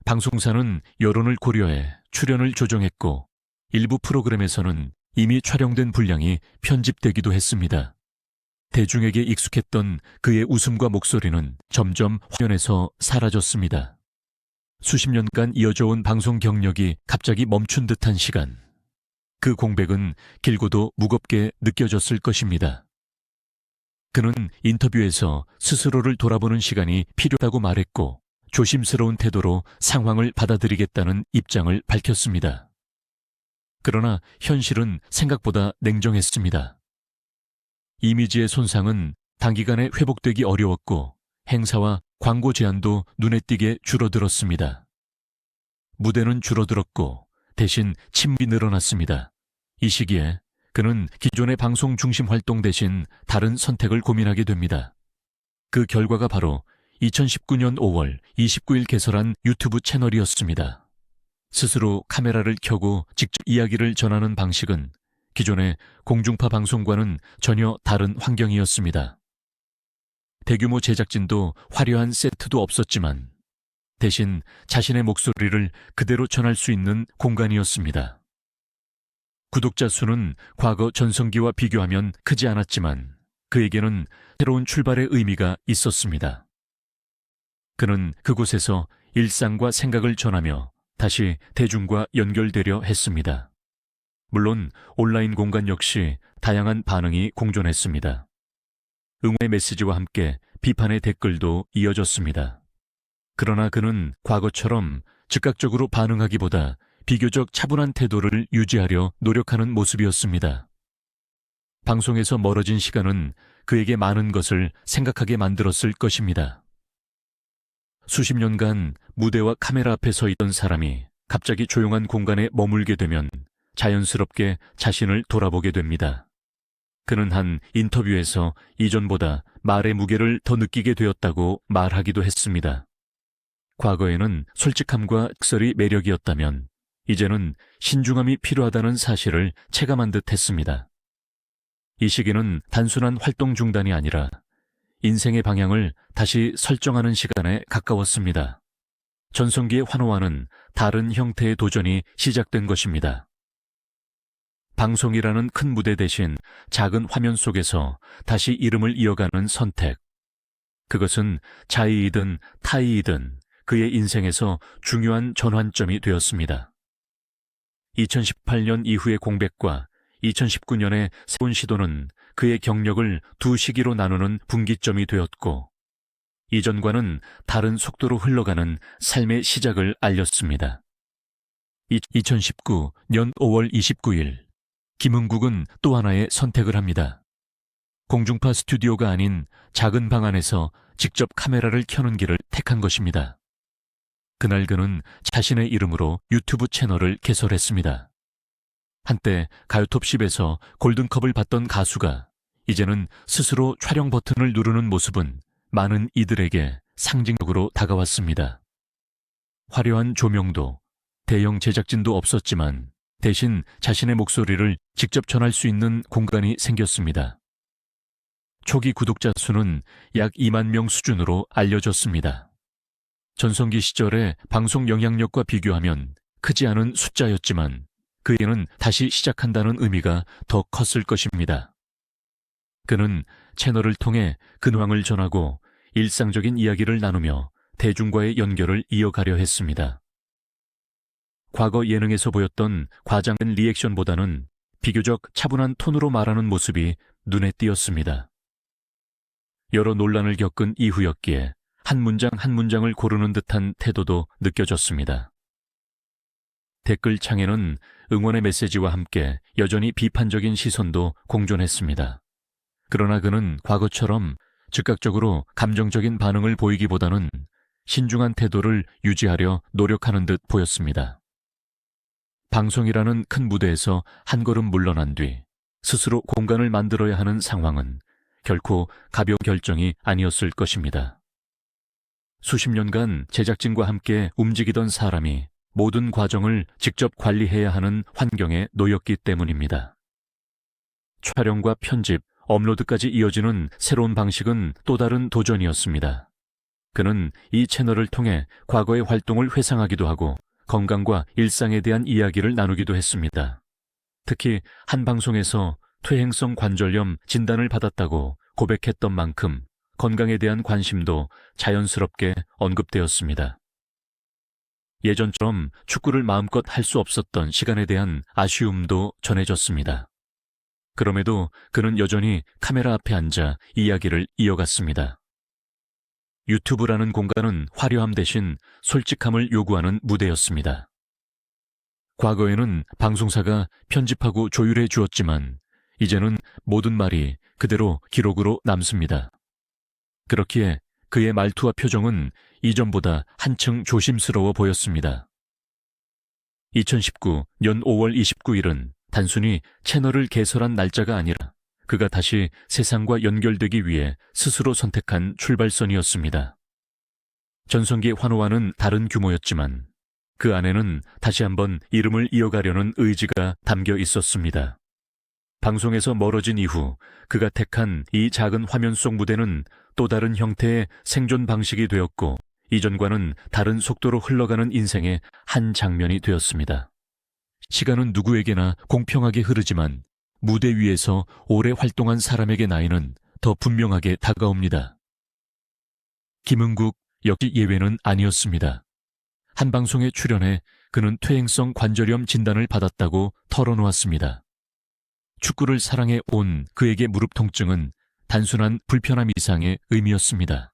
방송사는 여론을 고려해 출연을 조정했고 일부 프로그램에서는 이미 촬영된 분량이 편집되기도 했습니다. 대중에게 익숙했던 그의 웃음과 목소리는 점점 화면에서 사라졌습니다. 수십 년간 이어져온 방송 경력이 갑자기 멈춘 듯한 시간. 그 공백은 길고도 무겁게 느껴졌을 것입니다. 그는 인터뷰에서 스스로를 돌아보는 시간이 필요하다고 말했고 조심스러운 태도로 상황을 받아들이겠다는 입장을 밝혔습니다. 그러나 현실은 생각보다 냉정했습니다. 이미지의 손상은 단기간에 회복되기 어려웠고 행사와 광고 제한도 눈에 띄게 줄어들었습니다. 무대는 줄어들었고 대신 침묵이 늘어났습니다. 이 시기에 그는 기존의 방송 중심 활동 대신 다른 선택을 고민하게 됩니다. 그 결과가 바로 2019년 5월 29일 개설한 유튜브 채널이었습니다. 스스로 카메라를 켜고 직접 이야기를 전하는 방식은 기존의 공중파 방송과는 전혀 다른 환경이었습니다. 대규모 제작진도 화려한 세트도 없었지만 대신 자신의 목소리를 그대로 전할 수 있는 공간이었습니다. 구독자 수는 과거 전성기와 비교하면 크지 않았지만 그에게는 새로운 출발의 의미가 있었습니다. 그는 그곳에서 일상과 생각을 전하며 다시 대중과 연결되려 했습니다. 물론 온라인 공간 역시 다양한 반응이 공존했습니다. 응원의 메시지와 함께 비판의 댓글도 이어졌습니다. 그러나 그는 과거처럼 즉각적으로 반응하기보다 비교적 차분한 태도를 유지하려 노력하는 모습이었습니다. 방송에서 멀어진 시간은 그에게 많은 것을 생각하게 만들었을 것입니다. 수십 년간 무대와 카메라 앞에 서 있던 사람이 갑자기 조용한 공간에 머물게 되면 자연스럽게 자신을 돌아보게 됩니다. 그는 한 인터뷰에서 이전보다 말의 무게를 더 느끼게 되었다고 말하기도 했습니다. 과거에는 솔직함과 직설이 매력이었다면 이제는 신중함이 필요하다는 사실을 체감한 듯 했습니다. 이 시기는 단순한 활동 중단이 아니라 인생의 방향을 다시 설정하는 시간에 가까웠습니다. 전성기의 환호와는 다른 형태의 도전이 시작된 것입니다. 방송이라는 큰 무대 대신 작은 화면 속에서 다시 이름을 이어가는 선택. 그것은 자의이든 타의이든 그의 인생에서 중요한 전환점이 되었습니다. 2018년 이후의 공백과 2019년의 새로운 시도는 그의 경력을 두 시기로 나누는 분기점이 되었고, 이전과는 다른 속도로 흘러가는 삶의 시작을 알렸습니다. 2019년 5월 29일, 김은국은 또 하나의 선택을 합니다. 공중파 스튜디오가 아닌 작은 방 안에서 직접 카메라를 켜는 길을 택한 것입니다. 그날 그는 자신의 이름으로 유튜브 채널을 개설했습니다. 한때 가요톱 10에서 골든컵을 받던 가수가 이제는 스스로 촬영 버튼을 누르는 모습은 많은 이들에게 상징적으로 다가왔습니다. 화려한 조명도 대형 제작진도 없었지만 대신 자신의 목소리를 직접 전할 수 있는 공간이 생겼습니다. 초기 구독자 수는 약 2만 명 수준으로 알려졌습니다. 전성기 시절의 방송 영향력과 비교하면 크지 않은 숫자였지만 그에게는 다시 시작한다는 의미가 더 컸을 것입니다. 그는 채널을 통해 근황을 전하고 일상적인 이야기를 나누며 대중과의 연결을 이어가려 했습니다. 과거 예능에서 보였던 과장된 리액션보다는 비교적 차분한 톤으로 말하는 모습이 눈에 띄었습니다. 여러 논란을 겪은 이후였기에 한 문장 한 문장을 고르는 듯한 태도도 느껴졌습니다. 댓글창에는 응원의 메시지와 함께 여전히 비판적인 시선도 공존했습니다. 그러나 그는 과거처럼 즉각적으로 감정적인 반응을 보이기보다는 신중한 태도를 유지하려 노력하는 듯 보였습니다. 방송이라는 큰 무대에서 한 걸음 물러난 뒤 스스로 공간을 만들어야 하는 상황은 결코 가벼운 결정이 아니었을 것입니다. 수십 년간 제작진과 함께 움직이던 사람이 모든 과정을 직접 관리해야 하는 환경에 놓였기 때문입니다. 촬영과 편집, 업로드까지 이어지는 새로운 방식은 또 다른 도전이었습니다. 그는 이 채널을 통해 과거의 활동을 회상하기도 하고 건강과 일상에 대한 이야기를 나누기도 했습니다. 특히 한 방송에서 퇴행성 관절염 진단을 받았다고 고백했던 만큼 건강에 대한 관심도 자연스럽게 언급되었습니다. 예전처럼 축구를 마음껏 할 수 없었던 시간에 대한 아쉬움도 전해졌습니다. 그럼에도 그는 여전히 카메라 앞에 앉아 이야기를 이어갔습니다. 유튜브라는 공간은 화려함 대신 솔직함을 요구하는 무대였습니다. 과거에는 방송사가 편집하고 조율해 주었지만 이제는 모든 말이 그대로 기록으로 남습니다. 그렇기에 그의 말투와 표정은 이전보다 한층 조심스러워 보였습니다. 2019년 5월 29일은 단순히 채널을 개설한 날짜가 아니라 그가 다시 세상과 연결되기 위해 스스로 선택한 출발선이었습니다. 전성기의 환호와는 다른 규모였지만 그 안에는 다시 한번 이름을 이어가려는 의지가 담겨 있었습니다. 방송에서 멀어진 이후 그가 택한 이 작은 화면 속 무대는 또 다른 형태의 생존 방식이 되었고 이전과는 다른 속도로 흘러가는 인생의 한 장면이 되었습니다. 시간은 누구에게나 공평하게 흐르지만 무대 위에서 오래 활동한 사람에게 나이는 더 분명하게 다가옵니다. 김은국 역시 예외는 아니었습니다. 한 방송에 출연해 그는 퇴행성 관절염 진단을 받았다고 털어놓았습니다. 축구를 사랑해 온 그에게 무릎 통증은 단순한 불편함 이상의 의미였습니다.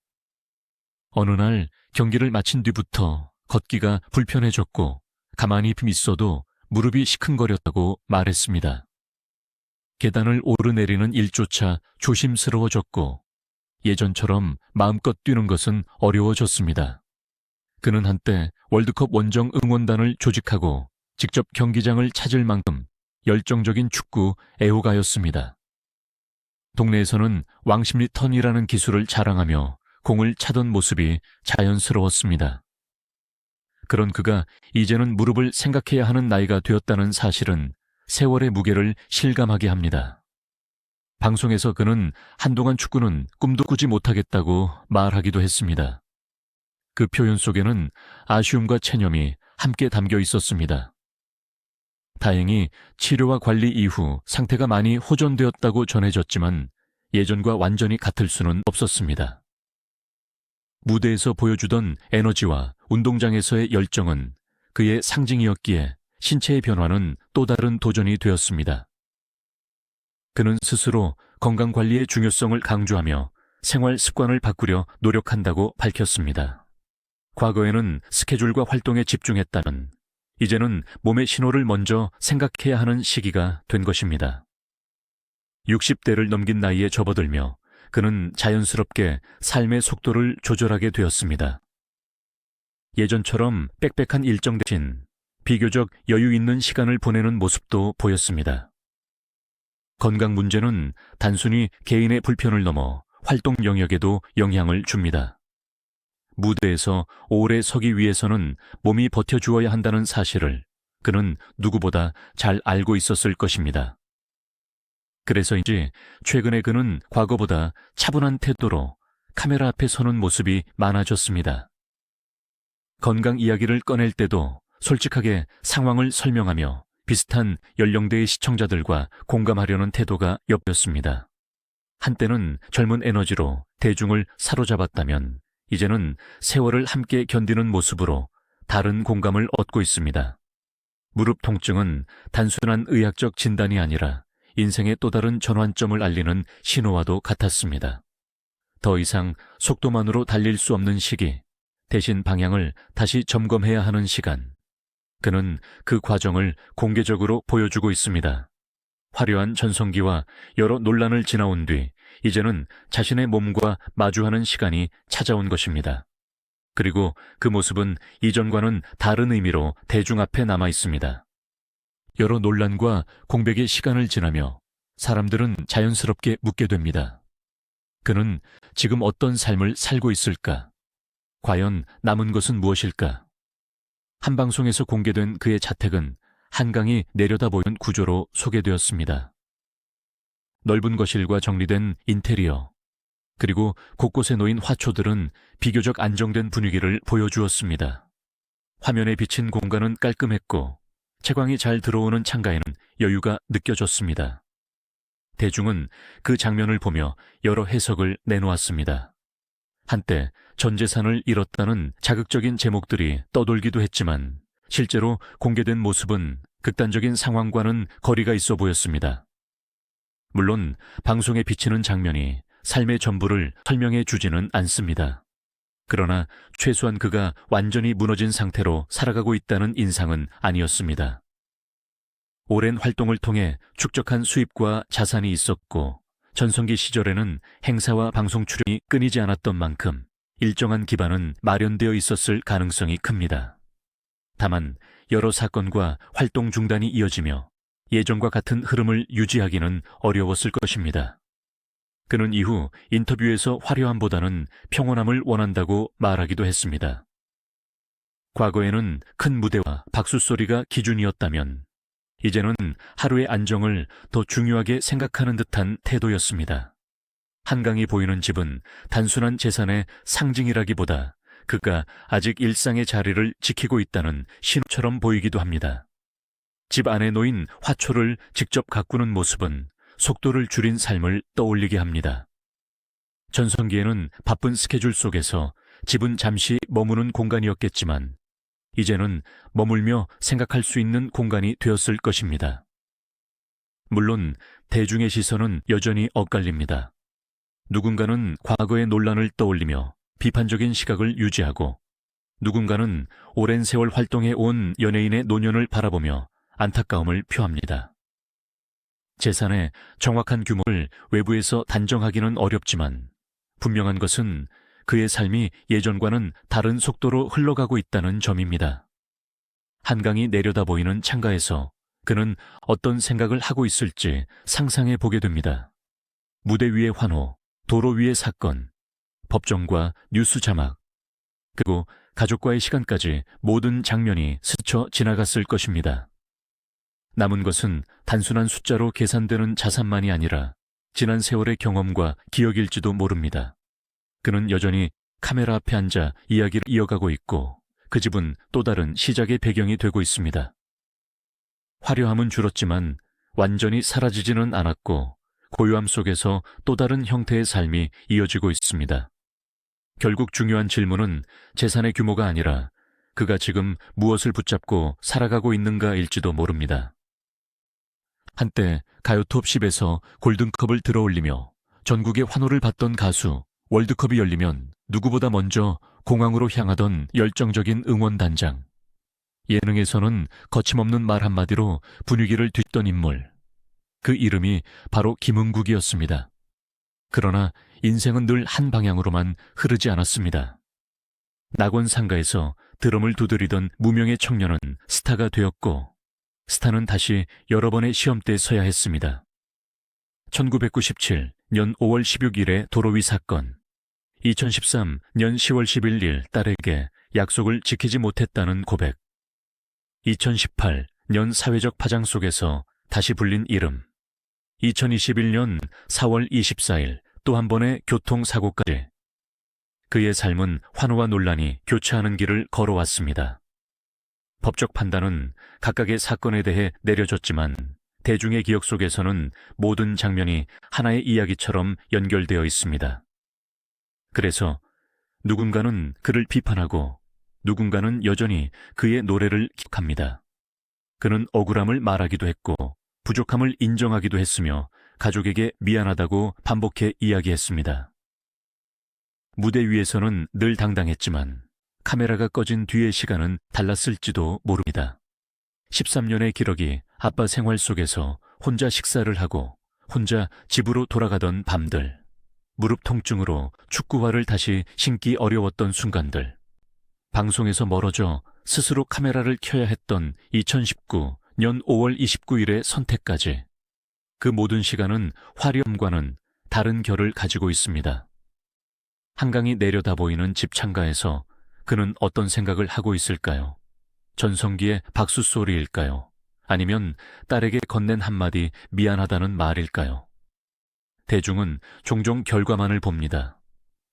어느 날 경기를 마친 뒤부터 걷기가 불편해졌고 가만히 있어도 무릎이 시큰거렸다고 말했습니다. 계단을 오르내리는 일조차 조심스러워졌고 예전처럼 마음껏 뛰는 것은 어려워졌습니다. 그는 한때 월드컵 원정 응원단을 조직하고 직접 경기장을 찾을 만큼 열정적인 축구 애호가였습니다. 동네에서는 왕십리 턴이라는 기술을 자랑하며 공을 차던 모습이 자연스러웠습니다. 그런 그가 이제는 무릎을 생각해야 하는 나이가 되었다는 사실은 세월의 무게를 실감하게 합니다. 방송에서 그는 한동안 축구는 꿈도 꾸지 못하겠다고 말하기도 했습니다. 그 표현 속에는 아쉬움과 체념이 함께 담겨 있었습니다. 다행히 치료와 관리 이후 상태가 많이 호전되었다고 전해졌지만 예전과 완전히 같을 수는 없었습니다. 무대에서 보여주던 에너지와 운동장에서의 열정은 그의 상징이었기에 신체의 변화는 또 다른 도전이 되었습니다. 그는 스스로 건강관리의 중요성을 강조하며 생활 습관을 바꾸려 노력한다고 밝혔습니다. 과거에는 스케줄과 활동에 집중했다면 이제는 몸의 신호를 먼저 생각해야 하는 시기가 된 것입니다. 60대를 넘긴 나이에 접어들며 그는 자연스럽게 삶의 속도를 조절하게 되었습니다. 예전처럼 빽빽한 일정 대신 비교적 여유 있는 시간을 보내는 모습도 보였습니다. 건강 문제는 단순히 개인의 불편을 넘어 활동 영역에도 영향을 줍니다. 무대에서 오래 서기 위해서는 몸이 버텨주어야 한다는 사실을 그는 누구보다 잘 알고 있었을 것입니다. 그래서인지 최근에 그는 과거보다 차분한 태도로 카메라 앞에 서는 모습이 많아졌습니다. 건강 이야기를 꺼낼 때도 솔직하게 상황을 설명하며 비슷한 연령대의 시청자들과 공감하려는 태도가 엿보였습니다. 한때는 젊은 에너지로 대중을 사로잡았다면 이제는 세월을 함께 견디는 모습으로 다른 공감을 얻고 있습니다. 무릎 통증은 단순한 의학적 진단이 아니라 인생의 또 다른 전환점을 알리는 신호와도 같았습니다. 더 이상 속도만으로 달릴 수 없는 시기, 대신 방향을 다시 점검해야 하는 시간. 그는 그 과정을 공개적으로 보여주고 있습니다. 화려한 전성기와 여러 논란을 지나온 뒤 이제는 자신의 몸과 마주하는 시간이 찾아온 것입니다. 그리고 그 모습은 이전과는 다른 의미로 대중 앞에 남아 있습니다. 여러 논란과 공백의 시간을 지나며 사람들은 자연스럽게 묻게 됩니다. 그는 지금 어떤 삶을 살고 있을까? 과연 남은 것은 무엇일까? 한 방송에서 공개된 그의 자택은 한강이 내려다보이는 구조로 소개되었습니다. 넓은 거실과 정리된 인테리어, 그리고 곳곳에 놓인 화초들은 비교적 안정된 분위기를 보여주었습니다. 화면에 비친 공간은 깔끔했고 채광이 잘 들어오는 창가에는 여유가 느껴졌습니다. 대중은 그 장면을 보며 여러 해석을 내놓았습니다. 한때 전 재산을 잃었다는 자극적인 제목들이 떠돌기도 했지만 실제로 공개된 모습은 극단적인 상황과는 거리가 있어 보였습니다. 물론 방송에 비치는 장면이 삶의 전부를 설명해 주지는 않습니다. 그러나 최소한 그가 완전히 무너진 상태로 살아가고 있다는 인상은 아니었습니다. 오랜 활동을 통해 축적한 수입과 자산이 있었고 전성기 시절에는 행사와 방송 출연이 끊이지 않았던 만큼 일정한 기반은 마련되어 있었을 가능성이 큽니다. 다만 여러 사건과 활동 중단이 이어지며 예전과 같은 흐름을 유지하기는 어려웠을 것입니다. 그는 이후 인터뷰에서 화려함보다는 평온함을 원한다고 말하기도 했습니다. 과거에는 큰 무대와 박수 소리가 기준이었다면 이제는 하루의 안정을 더 중요하게 생각하는 듯한 태도였습니다. 한강이 보이는 집은 단순한 재산의 상징이라기보다 그가 아직 일상의 자리를 지키고 있다는 신호처럼 보이기도 합니다. 집 안에 놓인 화초를 직접 가꾸는 모습은 속도를 줄인 삶을 떠올리게 합니다. 전성기에는 바쁜 스케줄 속에서 집은 잠시 머무는 공간이었겠지만 이제는 머물며 생각할 수 있는 공간이 되었을 것입니다. 물론 대중의 시선은 여전히 엇갈립니다. 누군가는 과거의 논란을 떠올리며 비판적인 시각을 유지하고, 누군가는 오랜 세월 활동해 온 연예인의 노년을 바라보며 안타까움을 표합니다. 재산의 정확한 규모를 외부에서 단정하기는 어렵지만 분명한 것은 그의 삶이 예전과는 다른 속도로 흘러가고 있다는 점입니다. 한강이 내려다 보이는 창가에서 그는 어떤 생각을 하고 있을지 상상해 보게 됩니다. 무대 위의 환호, 도로 위의 사건, 법정과 뉴스 자막, 그리고 가족과의 시간까지 모든 장면이 스쳐 지나갔을 것입니다. 남은 것은 단순한 숫자로 계산되는 자산만이 아니라 지난 세월의 경험과 기억일지도 모릅니다. 그는 여전히 카메라 앞에 앉아 이야기를 이어가고 있고, 그 집은 또 다른 시작의 배경이 되고 있습니다. 화려함은 줄었지만 완전히 사라지지는 않았고, 고요함 속에서 또 다른 형태의 삶이 이어지고 있습니다. 결국 중요한 질문은 재산의 규모가 아니라 그가 지금 무엇을 붙잡고 살아가고 있는가일지도 모릅니다. 한때 가요톱 10에서 골든컵을 들어올리며 전국의 환호를 받던 가수, 월드컵이 열리면 누구보다 먼저 공항으로 향하던 열정적인 응원단장. 예능에서는 거침없는 말 한마디로 분위기를 뒷던 인물. 그 이름이 바로 김은국이었습니다. 그러나 인생은 늘 한 방향으로만 흐르지 않았습니다. 낙원 상가에서 드럼을 두드리던 무명의 청년은 스타가 되었고, 스타는 다시 여러 번의 시험대에 서야 했습니다. 1997년 5월 16일의 도로 위 사건, 2013년 10월 11일 딸에게 약속을 지키지 못했다는 고백, 2018년 사회적 파장 속에서 다시 불린 이름, 2021년 4월 24일 또 한 번의 교통사고까지. 그의 삶은 환호와 논란이 교차하는 길을 걸어왔습니다. 법적 판단은 각각의 사건에 대해 내려졌지만 대중의 기억 속에서는 모든 장면이 하나의 이야기처럼 연결되어 있습니다. 그래서 누군가는 그를 비판하고 누군가는 여전히 그의 노래를 기억합니다. 그는 억울함을 말하기도 했고 부족함을 인정하기도 했으며 가족에게 미안하다고 반복해 이야기했습니다. 무대 위에서는 늘 당당했지만 카메라가 꺼진 뒤의 시간은 달랐을지도 모릅니다. 13년의 기러기 아빠 생활 속에서 혼자 식사를 하고 혼자 집으로 돌아가던 밤들, 무릎 통증으로 축구화를 다시 신기 어려웠던 순간들, 방송에서 멀어져 스스로 카메라를 켜야 했던 2019년 5월 29일의 선택까지, 그 모든 시간은 화려함과는 다른 결을 가지고 있습니다. 한강이 내려다 보이는 집 창가에서 그는 어떤 생각을 하고 있을까요? 전성기의 박수 소리일까요? 아니면 딸에게 건넨 한마디 미안하다는 말일까요? 대중은 종종 결과만을 봅니다.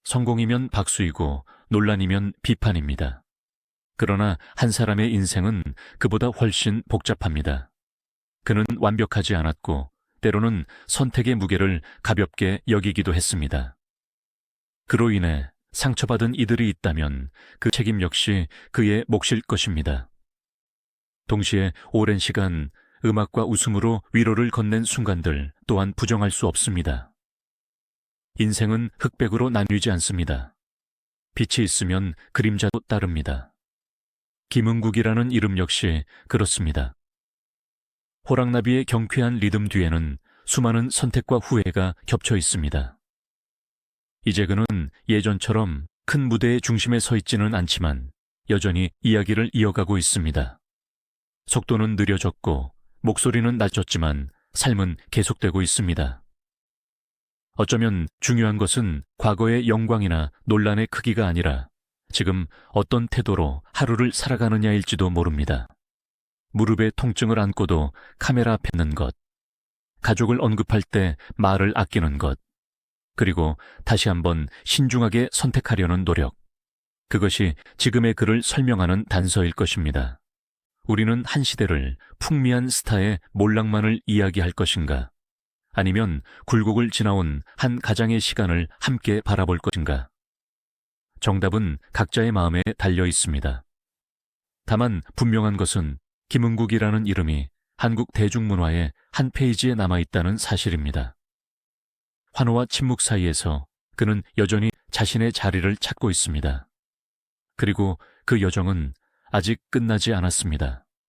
성공이면 박수이고 논란이면 비판입니다. 그러나 한 사람의 인생은 그보다 훨씬 복잡합니다. 그는 완벽하지 않았고 때로는 선택의 무게를 가볍게 여기기도 했습니다. 그로 인해 상처받은 이들이 있다면 그 책임 역시 그의 몫일 것입니다. 동시에 오랜 시간 음악과 웃음으로 위로를 건넨 순간들 또한 부정할 수 없습니다. 인생은 흑백으로 나뉘지 않습니다. 빛이 있으면 그림자도 따릅니다. 김은국이라는 이름 역시 그렇습니다. 호랑나비의 경쾌한 리듬 뒤에는 수많은 선택과 후회가 겹쳐 있습니다. 이제 그는 예전처럼 큰 무대의 중심에 서 있지는 않지만 여전히 이야기를 이어가고 있습니다. 속도는 느려졌고 목소리는 낮췄지만 삶은 계속되고 있습니다. 어쩌면 중요한 것은 과거의 영광이나 논란의 크기가 아니라 지금 어떤 태도로 하루를 살아가느냐일지도 모릅니다. 무릎에 통증을 안고도 카메라 앞에 있는 것, 가족을 언급할 때 말을 아끼는 것, 그리고 다시 한번 신중하게 선택하려는 노력, 그것이 지금의 그를 설명하는 단서일 것입니다. 우리는 한 시대를 풍미한 스타의 몰락만을 이야기할 것인가? 아니면 굴곡을 지나온 한 가장의 시간을 함께 바라볼 것인가? 정답은 각자의 마음에 달려 있습니다. 다만 분명한 것은 김은국이라는 이름이 한국 대중문화의 한 페이지에 남아있다는 사실입니다. 환호와 침묵 사이에서 그는 여전히 자신의 자리를 찾고 있습니다. 그리고 그 여정은 아직 끝나지 않았습니다.